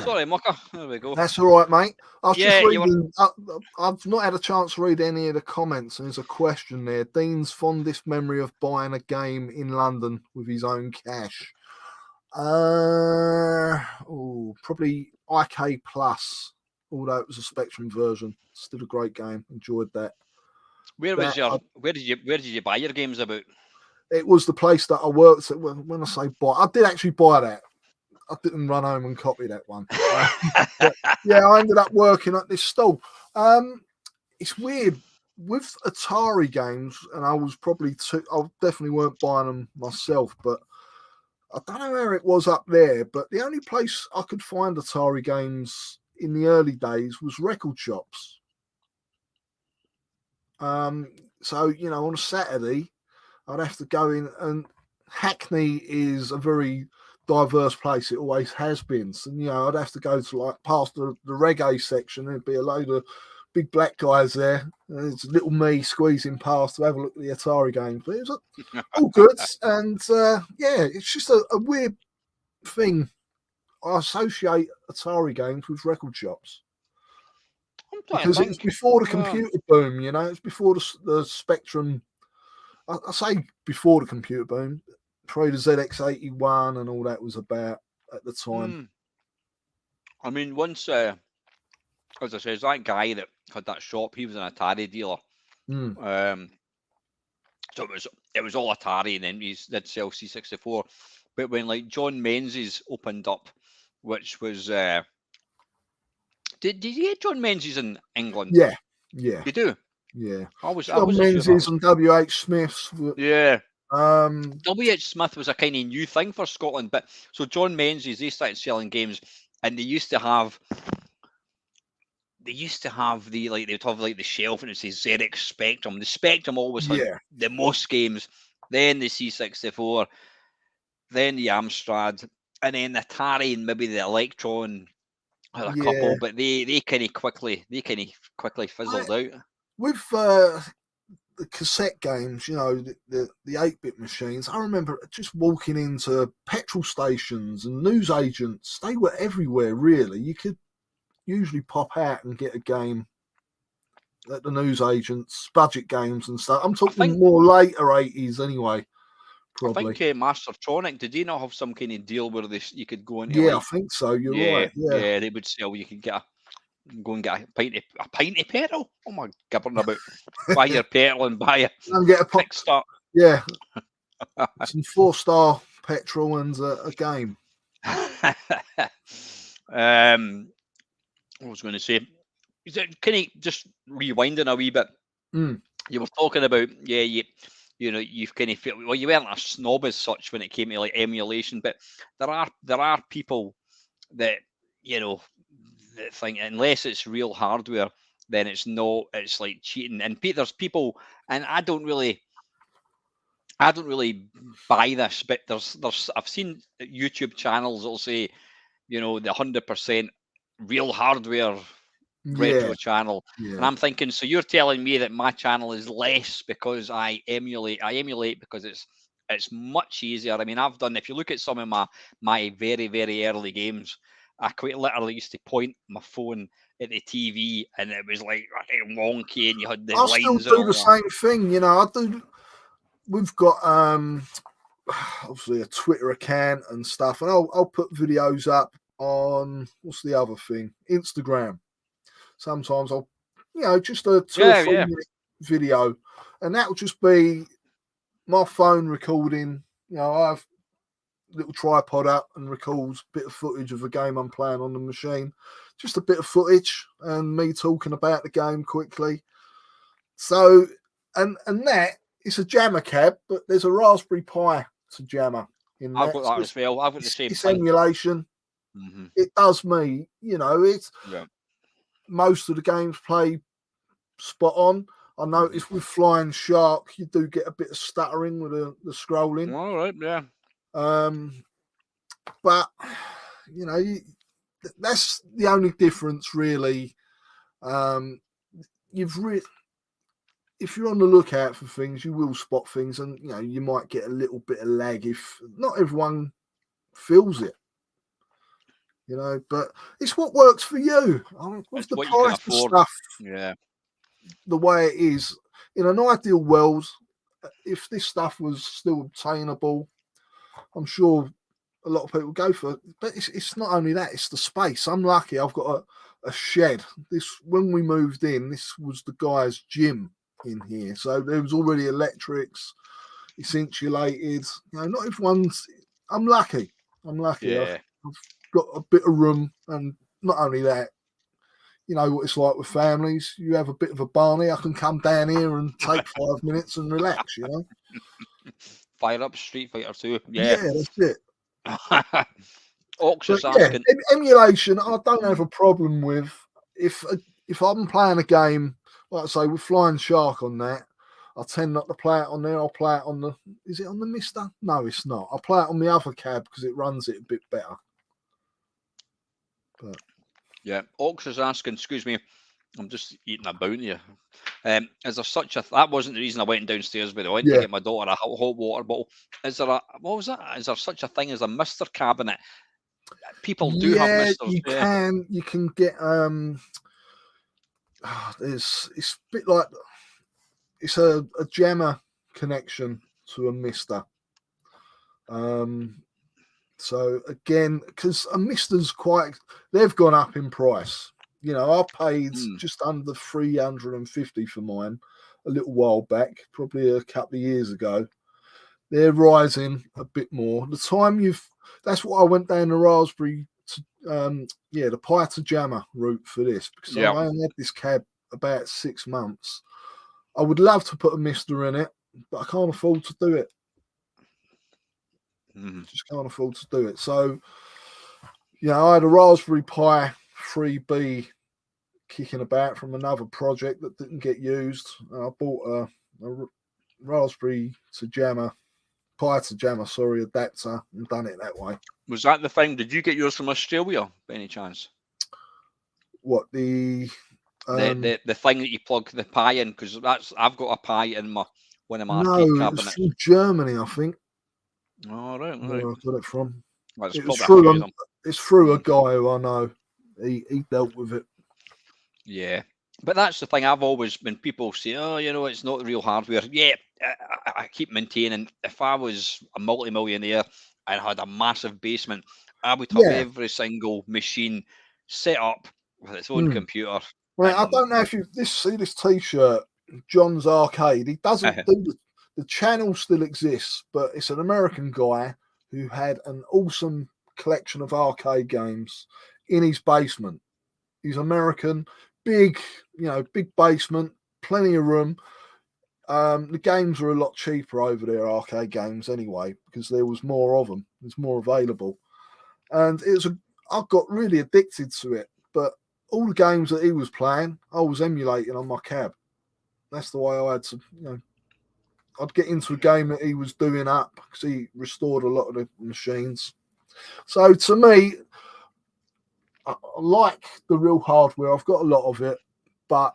Sorry, mucker. There we go. That's all right, mate. I was just reading. were... I've not had a chance to read any of the comments, and there's a question there. Dean's fondest memory of buying a game in London with his own cash. Probably IK Plus, although it was a Spectrum version. Still a great game. Enjoyed that. Where did you buy your games about? It was the place that I worked at. When I say buy, I did actually buy that. I didn't run home and copy that one. But yeah, I ended up working at this stall. It's weird with Atari games, and I was probably I definitely weren't buying them myself, but I don't know where it was up there. But the only place I could find Atari games in the early days was record shops. So on a Saturday, I'd have to go in, and Hackney is a very diverse place. It always has been. So, you know, I'd have to go to like past the reggae section. There'd be a load of big black guys there. And it's little me squeezing past to have a look at the Atari games. But it was all good. And yeah, it's just a weird thing. I associate Atari games with record shops. Because it was before the computer boom, you know, it's before the Spectrum. I say before the computer boom, probably the ZX81 and all that was about at the time. I mean, once, as I say, that guy that had that shop, he was an Atari dealer. So it was all Atari, and then he did sell C64. But when like John Menzies opened up, which was did you get John Menzies in England? Yeah. You do? Yeah. John Menzies and W.H. Smiths. Yeah. W.H. Smith was a kind of new thing for Scotland, but so John Menzies, they started selling games, and they used to have the like they'd have like the shelf and it says ZX Spectrum. The Spectrum always had the most games, then the C64, then the Amstrad, and then the Atari and maybe the Electron had a couple, but they kind of quickly fizzled out. With the cassette games, you know, the 8-bit machines, I remember just walking into petrol stations and newsagents. They were everywhere, really. You could usually pop out and get a game at the newsagents, budget games and stuff. I'm talking more later 80s anyway, probably. I think Mastertronic, did they not have some kind of deal where you could go into? Yeah, I think so. You're right. Yeah, they would sell. You could go and get a pint of petrol. Oh my gibbering about buy your petrol and buy and get a quick start. Yeah, some 4-star petrol and a game. I was going to say, is it kind of just rewinding a wee bit? You were talking about you know, you've kind of feel, well, you weren't a snob as such when it came to like emulation, but there are people that, you know, that think unless it's real hardware, then it's like cheating. And there's people, and I don't really buy this, but there's I've seen YouTube channels that'll say, you know, the 100% real hardware retro channel, and I'm thinking, so you're telling me that my channel is less because I emulate because it's much easier. I mean, I've done, if you look at some of my very, very early games, I quite literally used to point my phone at the TV and it was like wonky and you had the lines. I still do the same thing, you know. We've got obviously a Twitter account and stuff, and I'll put videos up on, what's the other thing, Instagram. Sometimes I'll, you know, just a 2 or 3 minute video, and that'll just be my phone recording. You know, I have a little tripod up and records a bit of footage of the game I'm playing on the machine, just a bit of footage and me talking about the game quickly. So, and that, it's a jammer cab, but there's a Raspberry Pi to jammer in that. I've got that as well. I've got the same it's thing. Emulation. It does me, you know, it's most of the games play spot on. I noticed with Flying Shark, you do get a bit of stuttering with the scrolling. All right, yeah. But, you know, that's the only difference, really. If you're on the lookout for things, you will spot things, and you know you might get a little bit of lag if not everyone feels it. You know, but it's what works for you. I mean, with the price of stuff, the way it is, in an ideal world, if this stuff was still obtainable, I'm sure a lot of people go for it. But it's not only that; it's the space. I'm lucky. I've got a shed. When we moved in, this was the guy's gym in here, so there was already electrics. It's insulated. You know, not everyone's. I'm lucky. Yeah. I've got a bit of room, and not only that, you know what it's like with families. You have a bit of a Barney, I can come down here and take 5 minutes and relax. You know, fire up Street Fighter 2. Yeah, that's it. Asking. Emulation, I don't have a problem with. If I'm playing a game, like I say, with Flying Shark on that, I tend not to play it on there. I'll play it on the. Is it on the Mister? No, it's not. I'll play it on the other cab because it runs it a bit better. But Yeah, Ox is asking. Excuse me, I'm just eating a bounty here. Is there such a that wasn't the reason I went downstairs, but I went to yeah, get my daughter a hot water bottle. Is there a what was that? Is there such a thing as a Mister cabinet? People do have yeah, Misters. you Yeah. can. You can get it's a bit like it's a jammer connection to a Mister. So again, because a Mister's they've gone up in price. You know, I paid just under 350 for mine a little while back, probably a couple of years ago. They're rising a bit more. That's what I went down the raspberry to, the pie to jammer route for this, because Yeah. I only had this cab about 6 months. I would love to put a Mister in it, but I can't afford to do it. Just can't afford to do it. So, I had a Raspberry Pi 3B kicking about from another project that didn't get used. And I bought a Raspberry Pi to jammer, adapter, and done it that way. Was that the thing? Did you get yours from Australia by any chance? What the thing that you plug the Pi in? Because I've got a Pi in one of my no, arcade it cabinets. was from Germany, I think. Oh, right. Where I got it from. Well, It was through it's through a guy who I know. He dealt with it. Yeah, but that's the thing. I've always, when people say, "Oh, it's not real hardware," yeah, I keep maintaining. If I was a multi-millionaire and had a massive basement, I would have every single machine set up with its own computer. Well, I don't know if you see this T-shirt, John's Arcade. He doesn't do the channel still exists, but it's an American guy who had an awesome collection of arcade games in his basement. He's American, big basement, plenty of room. The games were a lot cheaper over there, arcade games anyway, because there was more of them. There's more available, and I got really addicted to it. But all the games that he was playing, I was emulating on my cab. That's the way I had to, I'd get into a game that he was doing up because he restored a lot of the machines. So to me, I like the real hardware. I've got a lot of it, but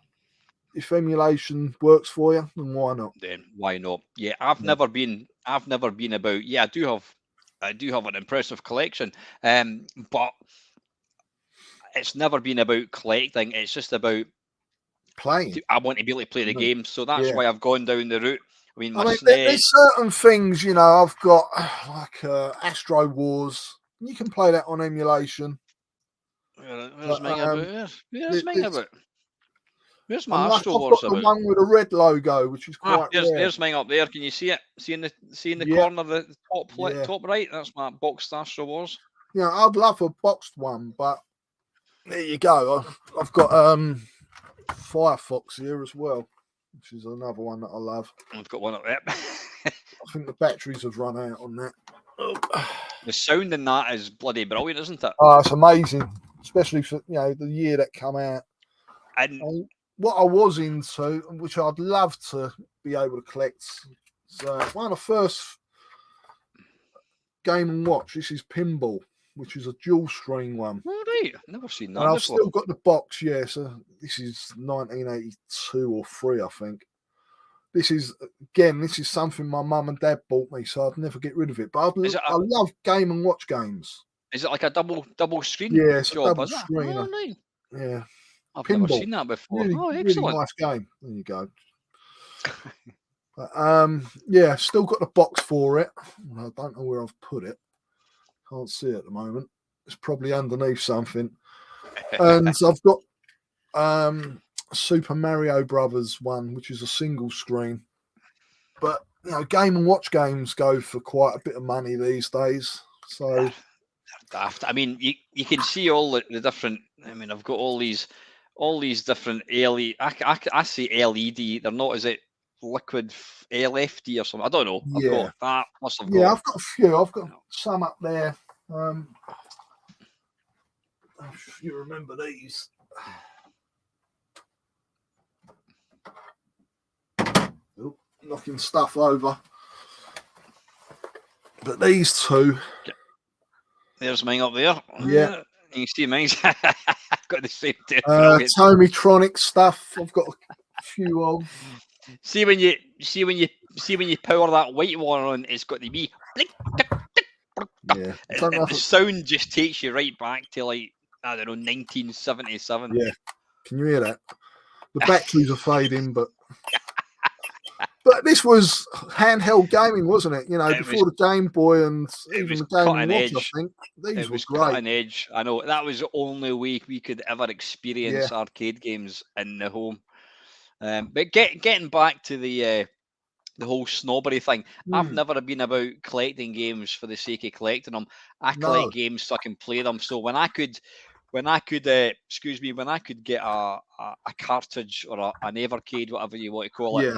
if emulation works for you, then why not? Then why not? Yeah, I've never been about. Yeah, I do have an impressive collection, but it's never been about collecting. It's just about playing. I want to be able to play the game, so that's why I've gone down the route. I mean, there's certain things, I've got like Astro Wars. You can play that on emulation. Where's mine about? Where's mine about? Where's my I've Astro got Wars the about? one with a red logo, which is quite rare. There's mine up there. Can you see it? See in the corner of the top right? That's my boxed Astro Wars. Yeah, I'd love a boxed one, but there you go. I've got Firefox here as well, which is another one that I love. I've got one up there. I think the batteries have run out on that. The sound in that is bloody brilliant, isn't it? Oh, it's amazing, especially for the year that come out. And what I was into, which I'd love to be able to collect, one of the first Game and Watch. This is Pinball, which is a dual screen one. Oh, right. Never seen that. And I've still got the box, so this is 1982 or 3, I think. This is something my mum and dad bought me, so I'd never get rid of it. But I love Game and Watch games. Is it like a double screen? Yeah, it's job, a double screen. Oh, right. Yeah. I've never seen that before. Really, excellent. Really nice game. There you go. But, still got the box for it. I don't know where I've put it. Can't see it at the moment. It's probably underneath something. And I've got Super Mario Brothers one, which is a single screen. But Game and Watch games go for quite a bit of money these days. So daft. I mean, you can see all the different. I mean, I've got all these different LED. I say LED. They're not. Is it liquid LFD or something? I don't know. I've got that. I've got a few. I've got some up there. If you remember these. knocking stuff over. But these two. There's mine up there. Yeah. You can see mine's got the same too. Brilliant. Tomitronic stuff. I've got a few of. See when you power that white one on, it's got the wee blink, tick, tick, Yeah. and the sound just takes you right back to, like, I don't know, 1977. Yeah. Can you hear that? The batteries are fading, but this was handheld gaming, wasn't it? You know, before the Game Boy and even the Game & Watch, I think. These were great. Cutting edge. I know, that was the only way we could ever experience arcade games in the home. But getting back to the whole snobbery thing, I've never been about collecting games for the sake of collecting them. I collect games so I can play them. So when I could get a cartridge or an Evercade, whatever you want to call it,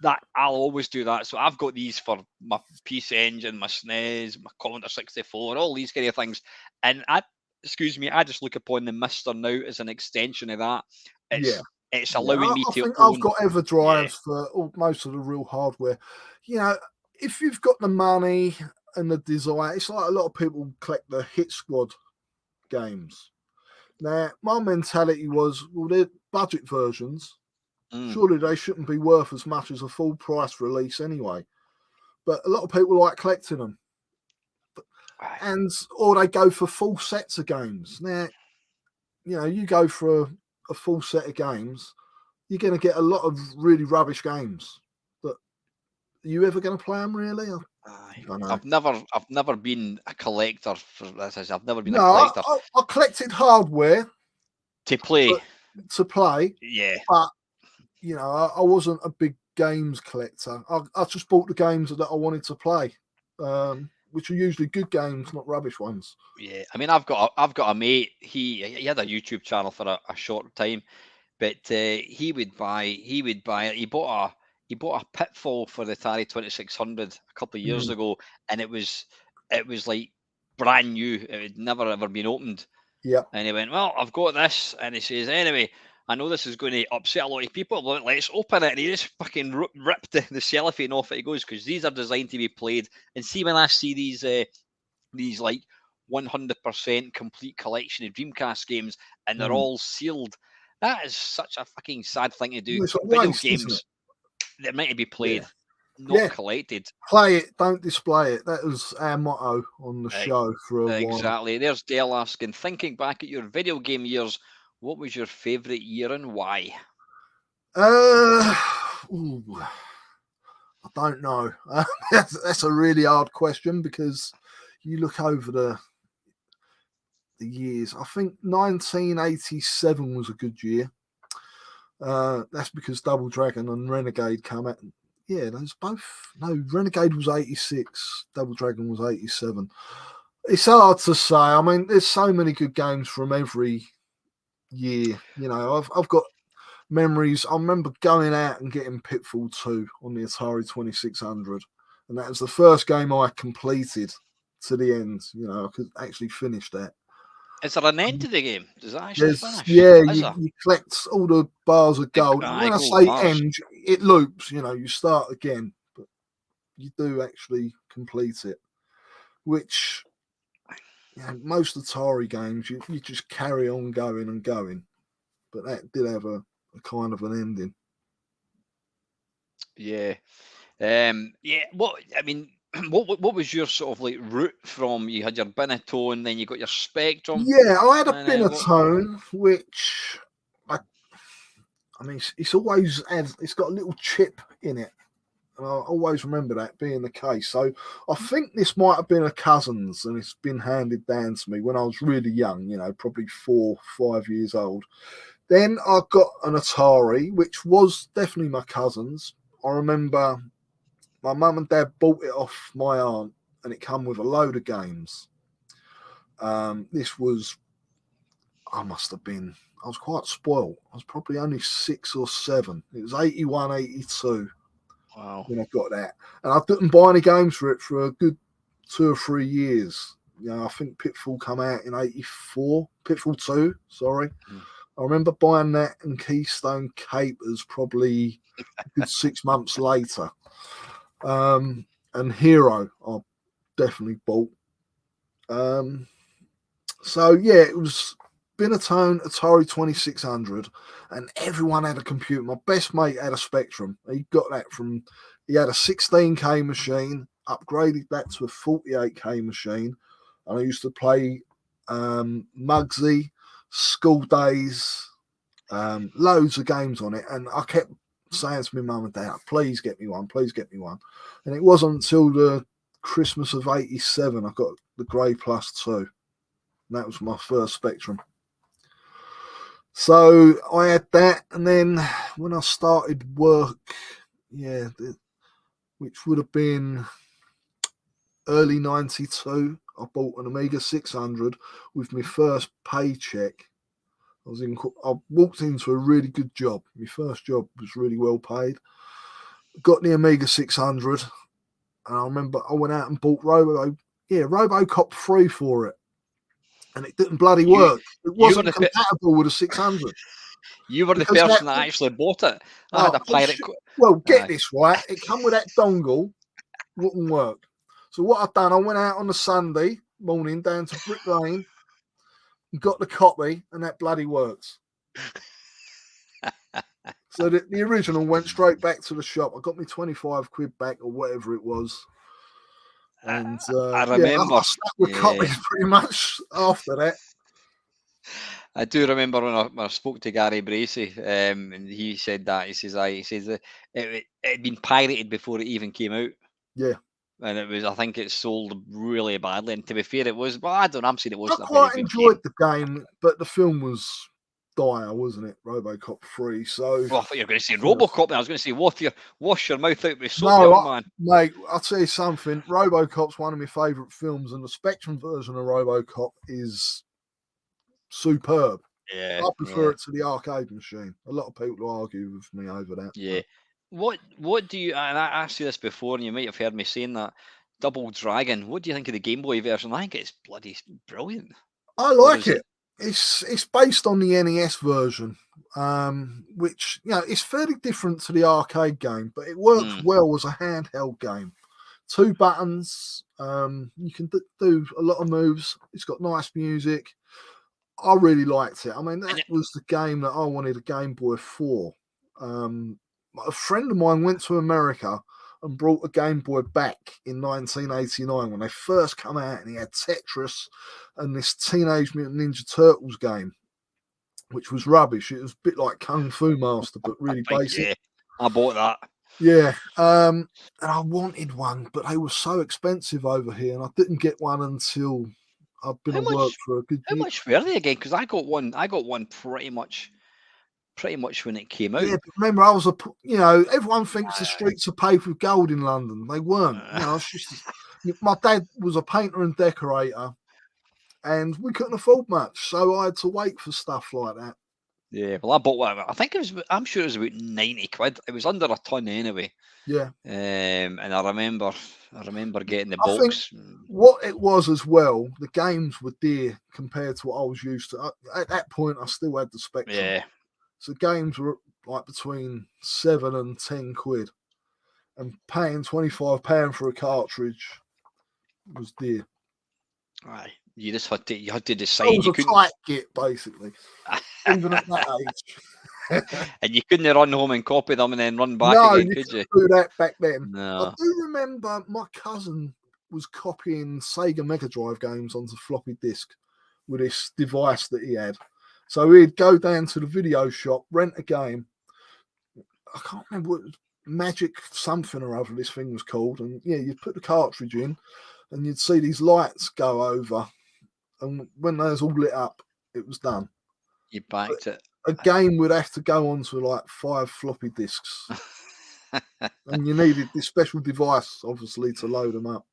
that I'll always do that. So I've got these for my PC Engine, my SNES, my Commodore 64, all these kind of things. And I just look upon the Mister now as an extension of that. It's allowing me to. I think I've got EverDrives for most of the real hardware. You know, if you've got the money and the desire, it's like a lot of people collect the Hit Squad games. Now, my mentality was, well, they're budget versions. Surely they shouldn't be worth as much as a full price release anyway. But a lot of people like collecting them. Or they go for full sets of games. Now, you know, you go for a full set of games, you're going to get a lot of really rubbish games. But are you ever going to play them, really? I've never been a collector for this. I've never been a collector. I collected hardware to play. Yeah. But, you know, I wasn't a big games collector. I just bought the games that I wanted to play, which are usually good games, not rubbish ones. Yeah, I mean, I've got a mate. He had a YouTube channel for a short time, but he bought a Pitfall for the Atari 2600 a couple of years ago, and it was like brand new. It had never ever been opened. Yeah. And he went, well, I've got this, and he says, anyway, I know this is going to upset a lot of people, but let's open it. And he just fucking ripped the cellophane off it. He goes, because these are designed to be played. And see, when I see these like 100% complete collection of Dreamcast games, and they're all sealed, that is such a fucking sad thing to do. Video games that meant to be played, not collected. Play it, don't display it. That was our motto on the show for a while. Exactly. There's Dale asking, thinking back at your video game years, what was your favourite year and why? I don't know. That's a really hard question, because you look over the years. I think 1987 was a good year. That's because Double Dragon and Renegade come out. Yeah, those both. No, Renegade was 86. Double Dragon was 87. It's hard to say. I mean, there's so many good games from every year. You know, I've got memories. I remember going out and getting Pitfall 2 on the Atari 2600, and that was the first game I completed to the end. You know, I could actually finish that. Is there an end to the game? Does that actually finish? Yeah, you collect all the bars of gold. And when I say end, it loops. You know, you start again, but you do actually complete it. Which, you know, most Atari games, you just carry on going and going. But that did have a kind of an ending. Yeah. What I mean, what was your sort of like route from? You had your Binatone, then you got your Spectrum. Yeah, I had a Binatone, which I mean, it's always it's got a little chip in it. And I always remember that being the case. So I think this might have been a cousin's, and it's been handed down to me when I was really young, you know, probably 4, 5 years old. Then I got an Atari, which was definitely my cousin's. I remember my mum and dad bought it off my aunt, and it came with a load of games. This was, I was quite spoiled. I was probably only 6 or 7. It was 81, 82. Wow. When I got that. And I didn't buy any games for it for a good 2 or 3 years. You know, I think Pitfall came out in 84. Pitfall 2, sorry. I remember buying that and Keystone Capers probably a good 6 months later. And Hero I definitely bought. So yeah, it was Binatone, Atari 2600, and everyone had a computer. My best mate had a Spectrum. He got that he had a 16K machine, upgraded that to a 48K machine, and I used to play Mugsy, School Days, loads of games on it, and I kept saying to my mum and dad, please get me one, please get me one. And it wasn't until the Christmas of '87 I got the Grey Plus 2. And that was my first Spectrum. So I had that, and then when I started work, which would have been early '92, I bought an Amiga 600 with my first paycheck. I walked into a really good job. My first job was really well paid. Got the Amiga 600, and I remember I went out and bought RoboCop 3 for it, and it didn't bloody work. It wasn't compatible with a 600. You were the person that actually bought it. I had a pirate. Get this right. It come with that dongle, wouldn't work. So what I've done, I went out on a Sunday morning down to Brick Lane, got the copy, and that bloody works. So the original went straight back to the shop. I got me 25 quid back or whatever it was. And I remember. I stuck with copies pretty much after that. I do remember when I spoke to Gary Bracey, and he said that. He says that it had been pirated before it even came out. Yeah. And I think it sold really badly. And to be fair, it was, well, I don't know, I'm saying it wasn't. I quite enjoyed the game, but the film was dire, wasn't it? RoboCop 3. So, well, I thought you were going to say RoboCop. I was going to say, wash your mouth out with soap, man. Mate, I'll tell you something. RoboCop's one of my favourite films, and the Spectrum version of RoboCop is superb. Yeah, I prefer it to the arcade machine. A lot of people argue with me over that. Yeah. What do you? And I asked you this before, and you might have heard me saying that. Double Dragon. What do you think of the Game Boy version? I think it's bloody brilliant. I like it. It's based on the NES version, which it's fairly different to the arcade game, but it works well as a handheld game. 2 buttons. You can do a lot of moves. It's got nice music. I really liked it. I mean, that was the game that I wanted a Game Boy for. A friend of mine went to America and brought a Game Boy back in 1989 when they first come out, and he had Tetris and this Teenage Mutant Ninja Turtles game, which was rubbish. It was a bit like Kung Fu Master, but really basic. Yeah, I bought that. Yeah, and I wanted one, but they were so expensive over here, and I didn't get one until I've been at work for a good year. How much were they again? Because I got one pretty much when it came out. Yeah, but remember, I was everyone thinks the streets are paved with gold in London. They weren't. It's just my dad was a painter and decorator, and we couldn't afford much, so I had to wait for stuff like that. Yeah, well, I bought one. I think I'm sure it was about 90 quid. It was under a ton anyway. Yeah. And I remember getting the box. I think what it was as well, the games were dear compared to what I was used to. At that point, I still had the Spectrum. Yeah. So games were like between 7 and 10 quid, and paying £25 for a cartridge was dear. Aye, you had to decide. It was a tight get, basically, even at that age. And you couldn't run home and copy them and then run back again, could you? Do that back then. No. I do remember my cousin was copying Sega Mega Drive games onto floppy disk with this device that he had. So he'd go down to the video shop, rent a game. I can't remember what Magic something or other this thing was called. And you'd put the cartridge in and you'd see these lights go over. And when they was all lit up, it was done. You backed it. A game would have to go onto like 5 floppy disks. And you needed this special device, obviously, to load them up.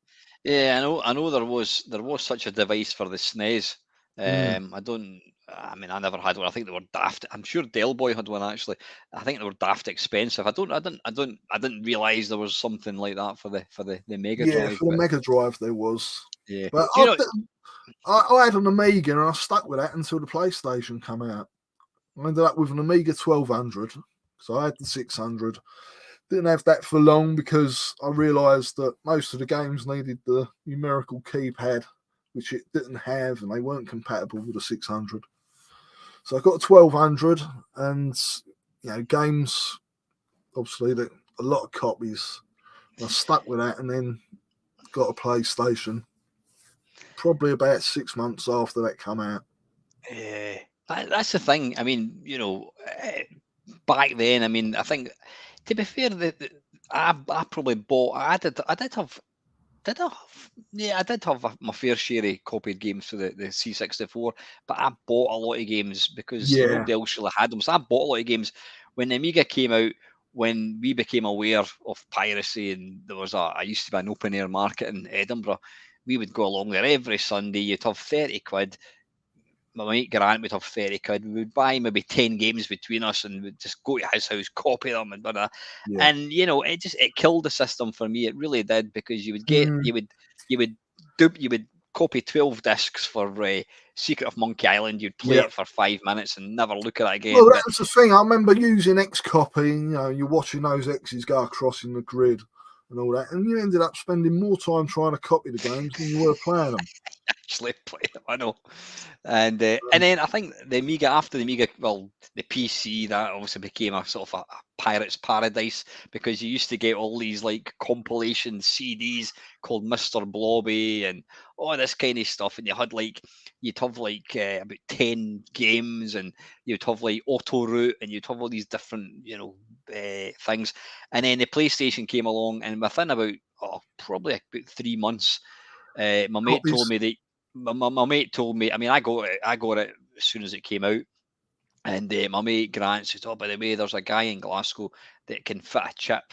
Yeah, I know there was such a device for the SNES. I never had one. I think they were daft. I'm sure Del Boy had one actually. I think they were daft expensive. I didn't realise there was something like that for the Mega Drive. Yeah, for the Mega Drive there was. Yeah, but I had an Amiga and I stuck with that until the PlayStation came out. I ended up with an Amiga 1200. So I had the 600. Didn't have that for long because I realised that most of the games needed the numerical keypad, which it didn't have, and they weren't compatible with the 600. So I got a 1200, and games, obviously, that a lot of copies. I stuck with that, and then got a PlayStation. Probably about 6 months after that come out. Yeah, that's the thing. I mean, back then, I mean, I think to be fair, I probably bought. I did have my fair share of copied games for the C64, but I bought a lot of games because Yeah. nobody else really had them. So I bought a lot of games when the Amiga came out. When we became aware of piracy, and I used to be an open air market in Edinburgh, we would go along there every Sunday. You'd have 30 quid. My mate Grant would have 30 quid. We would buy maybe 10 games between us and we'd just go to his house, copy them and blah. Yeah. And it killed the system for me. It really did, because you would copy 12 discs for Secret of Monkey Island. You'd play it for 5 minutes and never look at it again. Well, that's the thing. I remember using Xcopy. You're watching those X's go across in the grid and all that, and you ended up spending more time trying to copy the games than you were playing them. Actually play them, I know. And then I think the Amiga, after the Amiga, well, the PC, that obviously became a sort of a pirate's paradise, because you used to get all these like compilation CDs called Mr. Blobby and all this kind of stuff, and you'd have about 10 games, and you'd have like auto route, and you'd have all these different things. And then the PlayStation came along, and within about probably about 3 months, my mate told me that. My mate told me. I mean, I got it as soon as it came out, and my mate Grant said, "Oh, by the way, there's a guy in Glasgow that can fit a chip,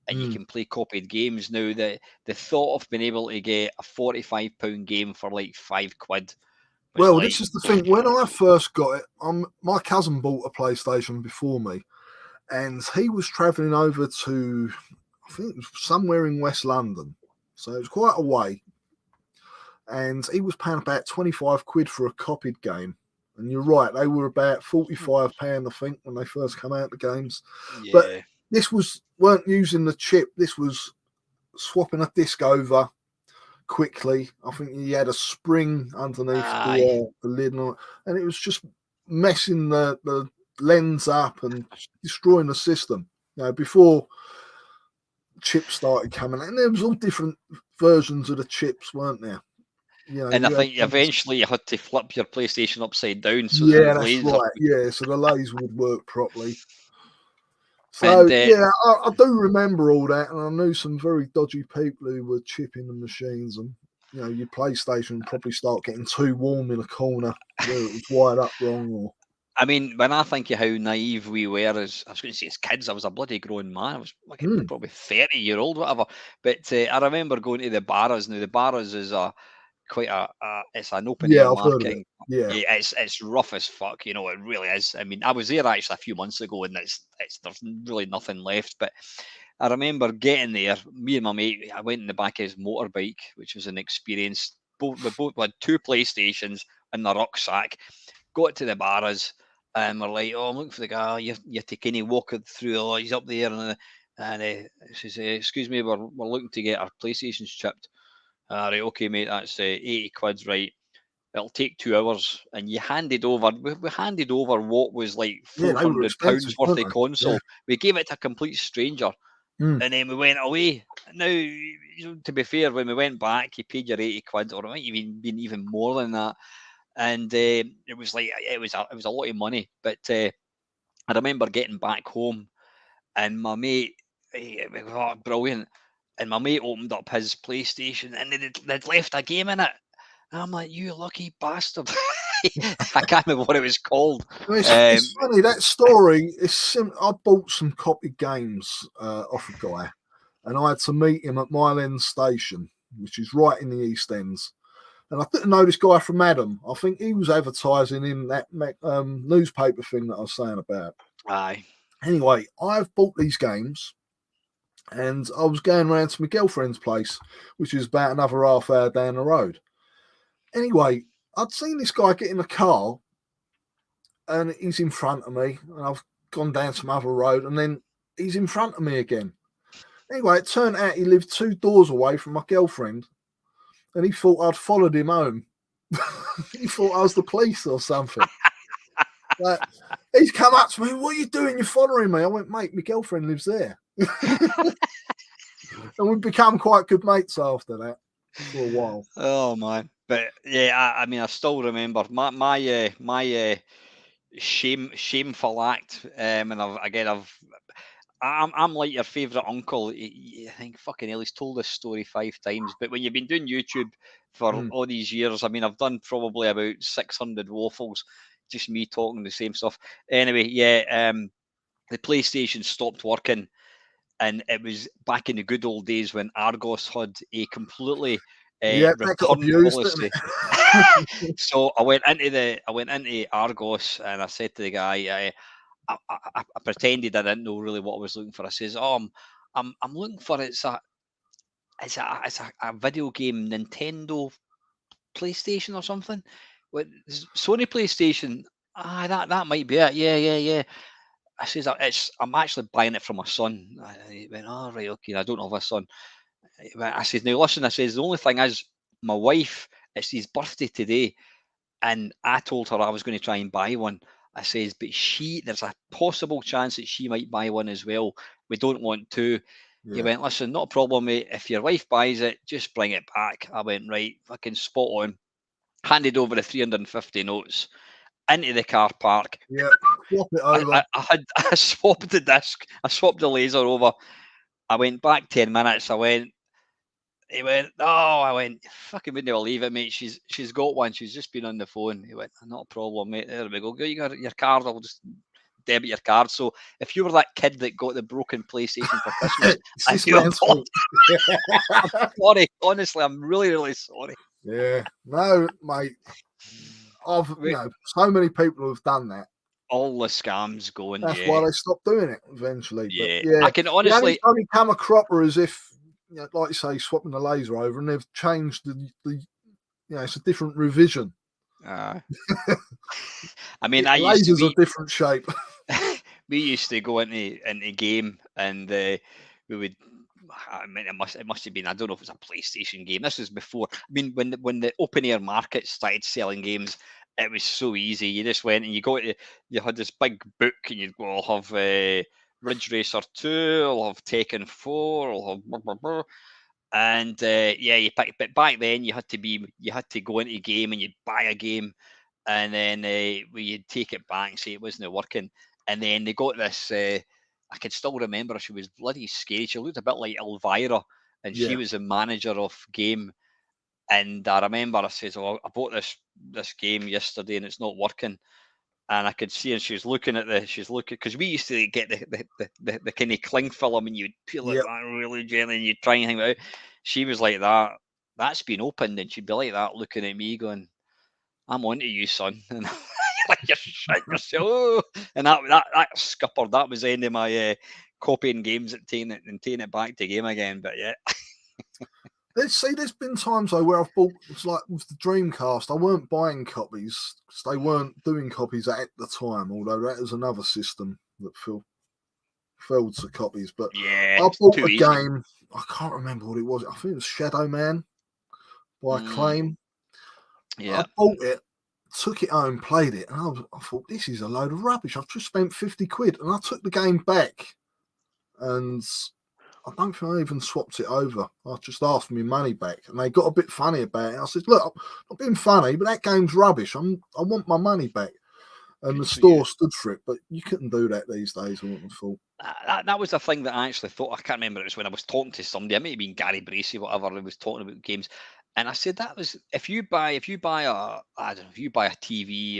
and you can play copied games." Now, the thought of being able to get a £45 game for like £5. Well, this is the thing. When I first got it, my cousin bought a PlayStation before me, and he was travelling over to, I think it was somewhere in West London, so it was quite a way. And he was paying about 25 quid for a copied game. And you're right, they were about £45, I think, when they first come out, the games. Yeah. But this weren't using the chip. This was swapping a disc over quickly. I think he had a spring underneath the lid, and it was just messing the lens up and destroying the system. Before chips started coming out, and there was all different versions of the chips, weren't there? And I think eventually you had to flip your PlayStation upside down. So that's right. Yeah, so the laser would work properly. So I do remember all that, and I knew some very dodgy people who were chipping the machines, and your PlayStation would probably start getting too warm in a corner where it was wired up wrong. Or I mean, when I think of how naive we were as kids, I was a bloody grown man. I was probably 30-year-old, whatever. But I remember going to the Barras. Now the Barras is it's an open air market. Yeah, it's rough as fuck. It really is. I mean, I was there actually a few months ago, and there's really nothing left. But I remember getting there. Me and my mate, I went in the back of his motorbike, which was an experience. We both had 2 PlayStations in the rucksack. Got to the Barras, and we're like, "Oh, I'm looking for the guy. You're taking a walk through. He's up there." And he says, "Excuse me, we're looking to get our PlayStations chipped." Right, okay, mate, that's 80 quid, right? It'll take 2 hours, and you handed over. We handed over what was like £400 worth of console. Yeah. We gave it to a complete stranger, and then we went away. Now, to be fair, when we went back, you paid your 80 quid, or it might even been even more than that. And it was a lot of money. But I remember getting back home, and my mate, brilliant. And my mate opened up his PlayStation, and they'd left a game in it. And I'm like, "You lucky bastard!" I can't remember what it was called. It's funny, that story. I bought some copied games off a guy, and I had to meet him at Mile End Station, which is right in the East Ends. And I didn't know this guy from Adam. I think he was advertising in that newspaper thing that I was saying about. Aye. Anyway, I've bought these games, and I was going around to my girlfriend's place, which is about another half hour down the road. Anyway, I'd seen this guy get in a car, and he's in front of me, and I've gone down some other road, and then he's in front of me again. Anyway, it turned out he lived 2 doors away from my girlfriend, and he thought I'd followed him home. He thought I was the police or something. Like, he's come up to me, what are you doing? You're following me. I went, mate, my girlfriend lives there. And we've become quite good mates after that for a while. Oh man, but yeah, I mean, I still remember my shameful act, and I'm like your favourite uncle. I think fucking hell, he's told this story 5 times. But when you've been doing YouTube for all these years, I mean, I've done probably about 600 waffles, just me talking the same stuff. Anyway, yeah, the PlayStation stopped working. And it was back in the good old days when Argos had a completely return policy. So I went into Argos and I said to the guy, I pretended I didn't know really what I was looking for. I says, "Oh, I'm looking for it's a video game, Nintendo PlayStation or something. With Sony PlayStation. That might be it. Yeah. I says, I'm actually buying it for my son." He went, "Oh, right, okay, I don't have a son." I says, "Now listen," I says, "the only thing is, my wife, it's his birthday today, and I told her I was going to try and buy one." I says, "But there's a possible chance that she might buy one as well. We don't want to." He went, "Listen, not a problem, mate. If your wife buys it, just bring it back." I went, "Right, fucking spot on." Handed over the 350 notes into the car park. Yeah, swap it over. I swapped the disc. I swapped the laser over. I went back 10 minutes. He went, "Oh," I went, "You fucking wouldn't believe it, mate. She's got one. She's just been on the phone." He went, "Not a problem, mate. There we go. You got your card. I'll just debit your card." So if you were that kid that got the broken PlayStation for Christmas, I do apologize. I'm sorry. Honestly, I'm really, really sorry. Yeah. No, mate. So many people have done that. All the scams going. That's why they stopped doing it eventually. Yeah. But yeah, I can honestly. The only time you come a cropper is if, like you say, swapping the laser over, and they've changed the it's a different revision. I mean, lasers are different shape. We used to go into game, and we would. I mean, it must have been. I don't know if it was a PlayStation game. This was before. I mean, when the open air market started selling games, it was so easy. You just went and you had this big book, and you'd go, "I'll have Ridge Racer 2, I'll have Tekken 4, I'll have blah, blah, blah." And you pick. But back then, you had to go into a game and you'd buy a game, and then you'd take it back and say it wasn't working. And then they got this. I can still remember she was bloody scary. She looked a bit like Elvira, and she was the manager of game. And I remember I says, "Oh, I bought this game yesterday and it's not working." And I could see, and she's looking because we used to get the kind of cling film, and you'd peel it that really gently, and you'd try and hang it out. She was like that. That's been opened, and she'd be like that, looking at me, going, "I'm onto you, son." And like, "You're shit yourself." And that scuppered. That was the end of my copying games and taking it back to game again. But yeah. There's been times though where I've bought, it's like with the Dreamcast, I weren't buying copies because they weren't doing copies at the time, although that is another system that filled to copies. But yeah, I bought a game, I can't remember what it was. I think it was Shadow Man by Acclaim. Yeah. I bought it, took it home, played it, and I thought, this is a load of rubbish. I've just spent 50 quid, and I took the game back, and I don't think I even swapped it over. I just asked for my money back, and they got a bit funny about it. I said, "Look, I'm not being funny, but that game's rubbish. I want my money back." And the store stood for it, but you couldn't do that these days, I wouldn't have thought. That was a thing that I actually thought. I can't remember. It was when I was talking to somebody. It may have been Gary Bracey, whatever. I was talking about games, and I said that was if you buy a TV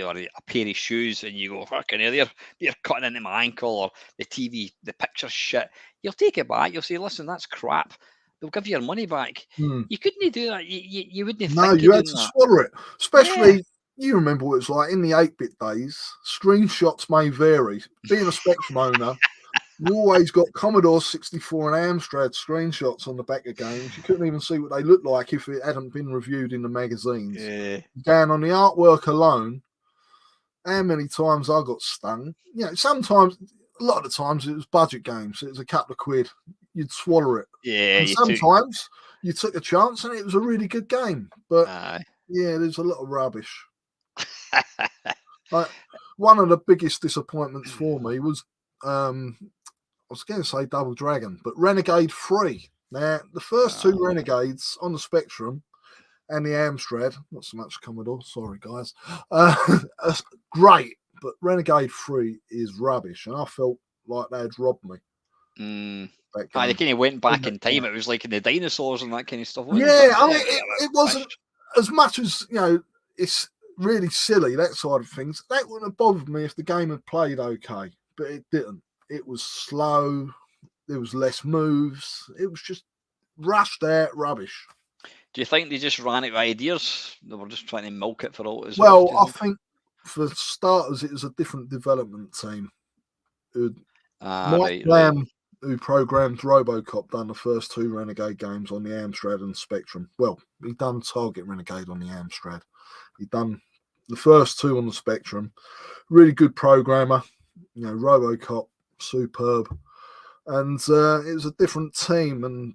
or a pair of shoes, and you go, "Fucking hell, you're cutting into my ankle," or the TV, the picture's shit. You'll take it back. You'll say, "Listen, that's crap." They'll give you your money back. You couldn't do that. You wouldn't. No, you had to swallow it, especially. Yeah. You remember what it was like in the 8-bit days. Screenshots may vary. Being a Spectrum owner, you always got Commodore 64 and Amstrad screenshots on the back of games. You couldn't even see what they looked like if it hadn't been reviewed in the magazines. Yeah. Down on the artwork alone, how many times I got stung. You know, sometimes, a lot of the times, it was budget games. It was a couple of quid. You'd swallow it. Yeah, And sometimes you took a chance and it was a really good game. But yeah, there's a lot of rubbish. Like, one of the biggest disappointments for me was, I was going to say Double Dragon, but Renegade 3. Now, the first two Renegades on the Spectrum and the Amstrad, not so much Commodore, sorry guys, great, but Renegade 3 is rubbish, and I felt like they had robbed me. They kind of went back in time. It was like in the dinosaurs and that kind of stuff. Yeah, I mean, it wasn't as much as, you know, it's really silly, that side of things. That wouldn't have bothered me if the game had played okay, but it didn't. It was slow. There was less moves. It was just rushed out rubbish. Do you think they just ran out of ideas? They were just trying to milk it for all it was worth? Well, I think for starters, it was a different development team. Mike Lamb, who programmed RoboCop, done the first two Renegade games on the Amstrad and Spectrum. Well, he done Target Renegade on the Amstrad. He done the first two on the Spectrum. Really good programmer. You know, RoboCop, superb. And it was a different team, and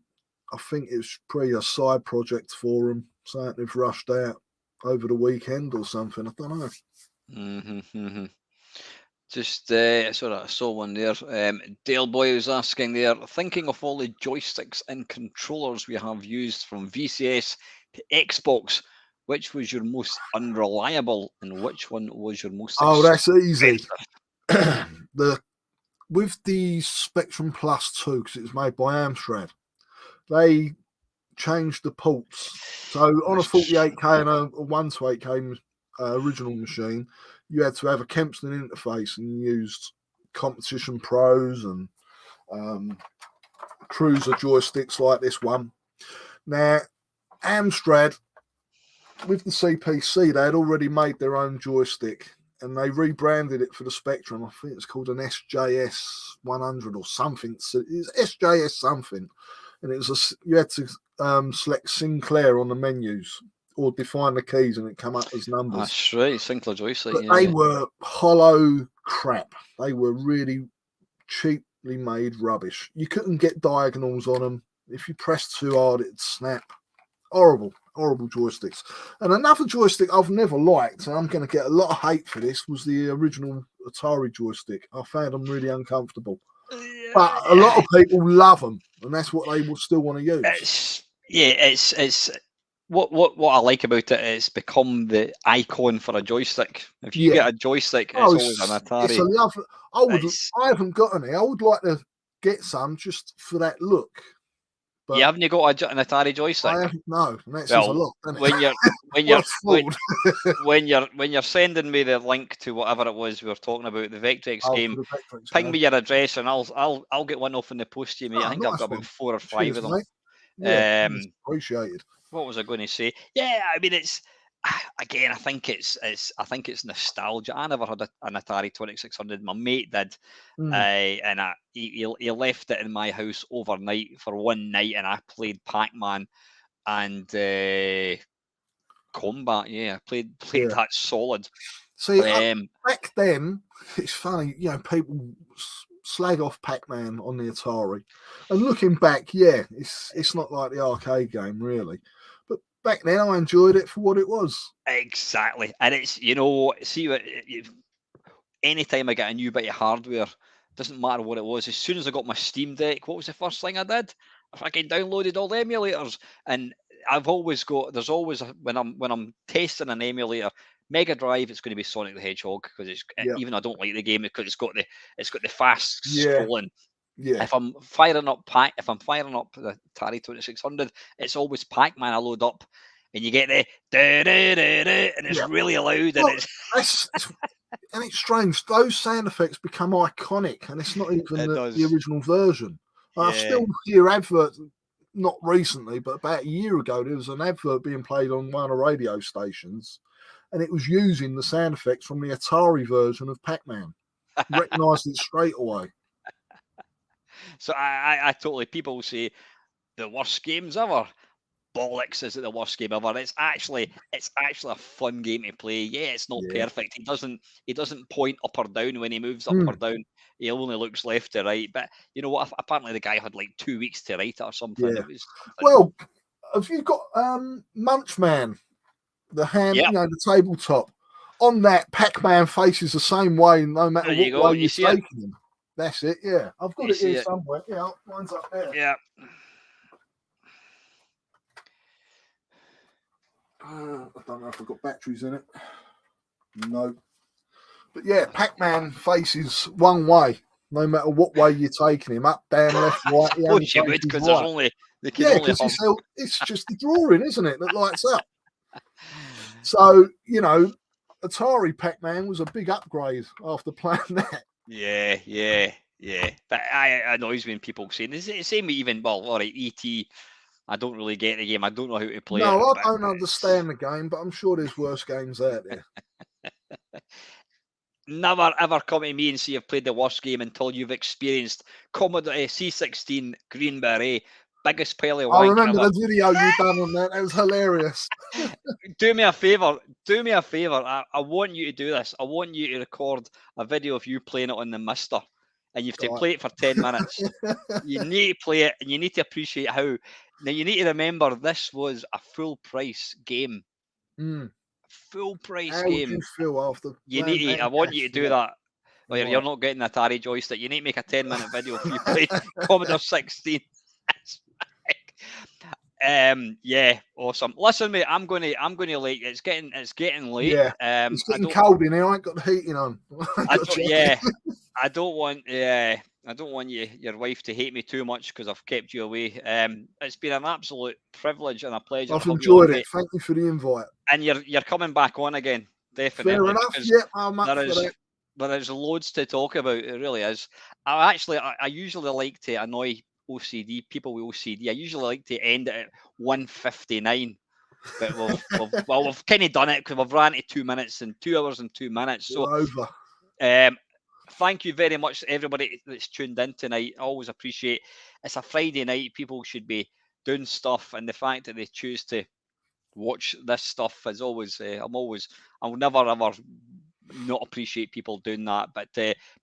I think it was probably a side project for them, something they've rushed out over the weekend or something. I don't know. Just sort of saw one there. Dale Boy was asking there, thinking of all the joysticks and controllers we have used from VCS to Xbox, which was your most unreliable and which one was your most expensive? That's easy. With the Spectrum Plus 2, because it was made by Amstrad, they changed the ports. So on a 48K and a 1 to 8K original machine, you had to have a Kempston interface, and you used Competition Pros and Cruiser joysticks like this one. Now, Amstrad, with the CPC, they had already made their own joystick, and they rebranded it for the Spectrum. I think it's called an SJS 100 or something. So it's SJS something. And it was you had to select Sinclair on the menus or define the keys, and it come up as numbers. That's right, Sinclair joystick. But they were hollow crap. They were really cheaply made rubbish. You couldn't get diagonals on them. If you pressed too hard, it'd snap. Horrible joysticks. And another joystick I've never liked, and I'm going to get a lot of hate for this, was the original Atari joystick. I found them really uncomfortable. But a lot of people love them, and that's what they will still want to use. It's what I like about it is become the icon for a joystick. If you get a joystick, it's always an Atari. It's a lovely. I haven't got any. I would like to get some just for that look. But you haven't got an Atari joystick? I haven't. No, and that says a lot. When you're sending me the link to whatever it was we were talking about, the Vectrex game, ping me your address and I'll get one off in the post to you, mate. I think I've got about 4 or 5 of them. Mate. Yeah, appreciated. What was I going to say? Yeah, I mean, it's again, I think it's nostalgia. I never had an Atari 2600. My mate did, and he left it in my house overnight for one night, and I played Pac-Man and Combat. Yeah, I played that solid. See, back then, it's funny, you know, people slag off Pac-Man on the Atari, and looking back, it's not like the arcade game really. Back then, I enjoyed it for what it was. Exactly. And it's, you know, see, anytime I get a new bit of hardware, doesn't matter what it was, as soon as I got my Steam Deck, what was the first thing I did? I fucking downloaded all the emulators. And there's always, when I'm testing an emulator, Mega Drive, it's going to be Sonic the Hedgehog, because even though I don't like the game, because it's got the fast scrolling. Yeah. If I'm firing up the Atari 2600, it's always Pac-Man I load up, and you get the and it's really loud, and and it's strange. Those sound effects become iconic, and it's not even the original version. I still hear adverts. Not recently, but about a year ago, there was an advert being played on one of the radio stations, and it was using the sound effects from the Atari version of Pac-Man. Recognised it straight away. So I totally, people say the worst games ever. bollocks, is it the worst game ever? It's actually a fun game to play. Yeah, it's not perfect. He doesn't point up or down when he moves up or down. He only looks left to right. But you know what? Apparently the guy had like 2 weeks to write it or something. Yeah. It was something. Well, have you got Munchman, the hand, the tabletop? On that, Pac-Man faces the same way, no matter what way you're taking him. That's it. Yeah, I've got it here somewhere. Yeah, mine's up there. Yeah. I don't know if I've got batteries in it. No. But yeah, Pac-Man faces one way, no matter what way you're taking him, up, down, left, right. Because there's only because it's just the drawing, isn't it, that lights up. So, Atari Pac-Man was a big upgrade after playing that. Yeah. But it annoys me when people say this. The same with even, all right, E.T. I don't really get the game. I don't know how to play it. No, I don't understand the game, but I'm sure there's worse games out there. Never ever come to me and say you've played the worst game until you've experienced Commodore C16 Green Beret, biggest pile of wank. I remember the video you done on that. It was hilarious. Do me a favour. I want you to do this. I want you to record a video of you playing it on the Mister. And you have to play it for 10 minutes. You need to play it, and you need to appreciate how. Now, you need to remember this was a full price game. Full price how game. How you feel after? I want you to do that. Well, you're not getting the Atari joystick. You need to make a 10-minute video if you played Commodore 16. Yeah, awesome. Listen, mate, I'm gonna like it's getting late. Yeah, it's getting cold in here. I ain't got the heating on. I don't want your wife to hate me too much because I've kept you away. It's been an absolute privilege and a pleasure. I've enjoyed it. Thank you for the invite. And you're coming back on again, definitely. Fair enough. Yeah, I'm up for that. There's loads to talk about. It really is. I usually like to annoy OCD people with OCD. I usually like to end it at 1:59, but we've kind of done it because we've ran to 2 minutes and 2 hours and 2 minutes. So over. Thank you very much to everybody that's tuned in tonight. I always appreciate it's a Friday night. People should be doing stuff, and the fact that they choose to watch this stuff is always. I'll never ever not appreciate people doing that. But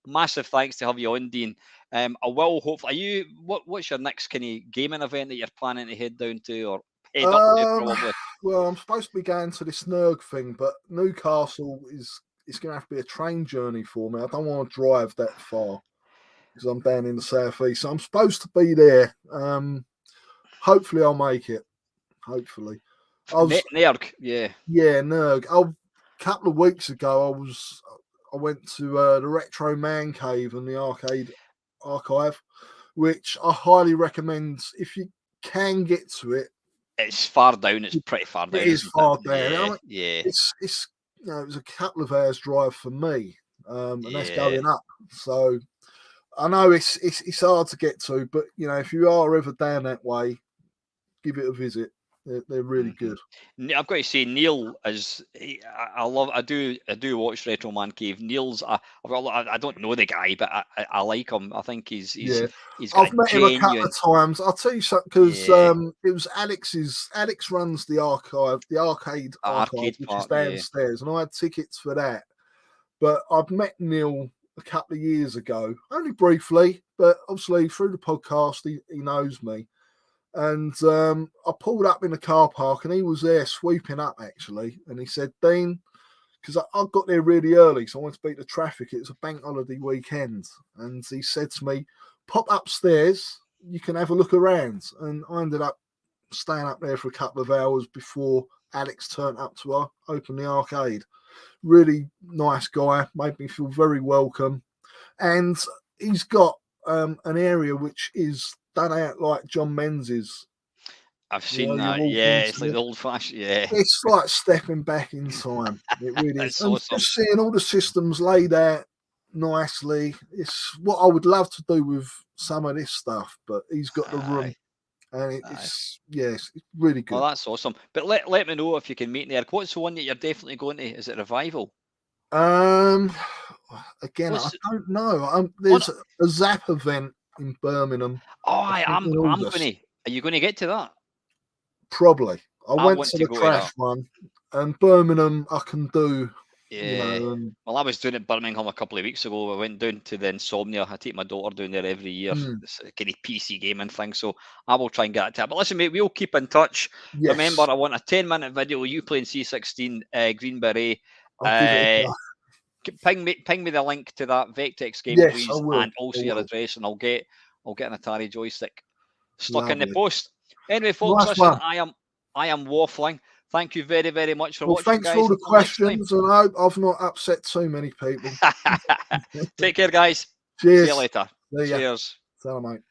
massive thanks to have you on, Dean. I will hopefully. What's your next kind of gaming event that you're planning to head down to or head up to probably? Well, I'm supposed to be going to this Nerg thing, but Newcastle it's going to have to be a train journey for me. I don't want to drive that far because I'm down in the southeast. So I'm supposed to be there. Hopefully, I'll make it. Hopefully, Nerg, yeah, Nerg. A couple of weeks ago, I went to the Retro Man Cave and the Arcade Archive, which I highly recommend if you can get to it. It's far down. It's pretty far down. It is far down. Yeah. It's it was a couple of hours drive for me, and that's going up. So I know it's hard to get to, but if you are ever down that way, give it a visit. They're really good. I've got to say, Neil is. I do watch Retro Man Cave. Neil's. I don't know the guy, but I like him. I think he's. I've met him a couple of times. I'll tell you something because it was Alex's. Alex runs the archive, the arcade archive, which is downstairs, and I had tickets for that. But I've met Neil a couple of years ago, only briefly, but obviously through the podcast, he knows me. And I pulled up in the car park and he was there sweeping up actually. And he said, Dean, because I got there really early, so I wanted to beat the traffic. It was a bank holiday weekend. And he said to me, pop upstairs, you can have a look around. And I ended up staying up there for a couple of hours before Alex turned up to open the arcade. Really nice guy, made me feel very welcome. And he's got an area which is done out like John Menzies. I've seen that. Yeah, it's like the old fashioned. Yeah, it's like stepping back in time. It really is. Awesome. Just seeing all the systems laid out nicely. It's what I would love to do with some of this stuff, but he's got the room, and it's really good. Well, that's awesome. But let me know if you can meet there. What's the one that you're definitely going to? Is it Revival? Again, I don't know. There's a Zap event in Birmingham. Oh, I'm going to. Are you going to get to that? Probably. I went want to to the go to trash that. one, and Birmingham I can do. Yeah. Well, I was doing it in Birmingham a couple of weeks ago. I went down to the Insomnia. I take my daughter down there every year. It's a kind of PC gaming thing. So I will try and get it to her. But listen, mate, we'll keep in touch. Yes. Remember, I want a 10-minute video of you playing C16 Green Beret. I'll give it a go. Ping me the link to that Vectex game, Yes, please, I will. and also your address, and I'll get an Atari joystick stuck in the Lovely. post. Anyway, folks, Nice listen, one. I am waffling. Thank you very, very much for watching, Thanks guys. for all the Until next time. questions, and I hope I've not upset too many people. Take care, guys. Cheers. See you later. See ya. Cheers. See you, mate.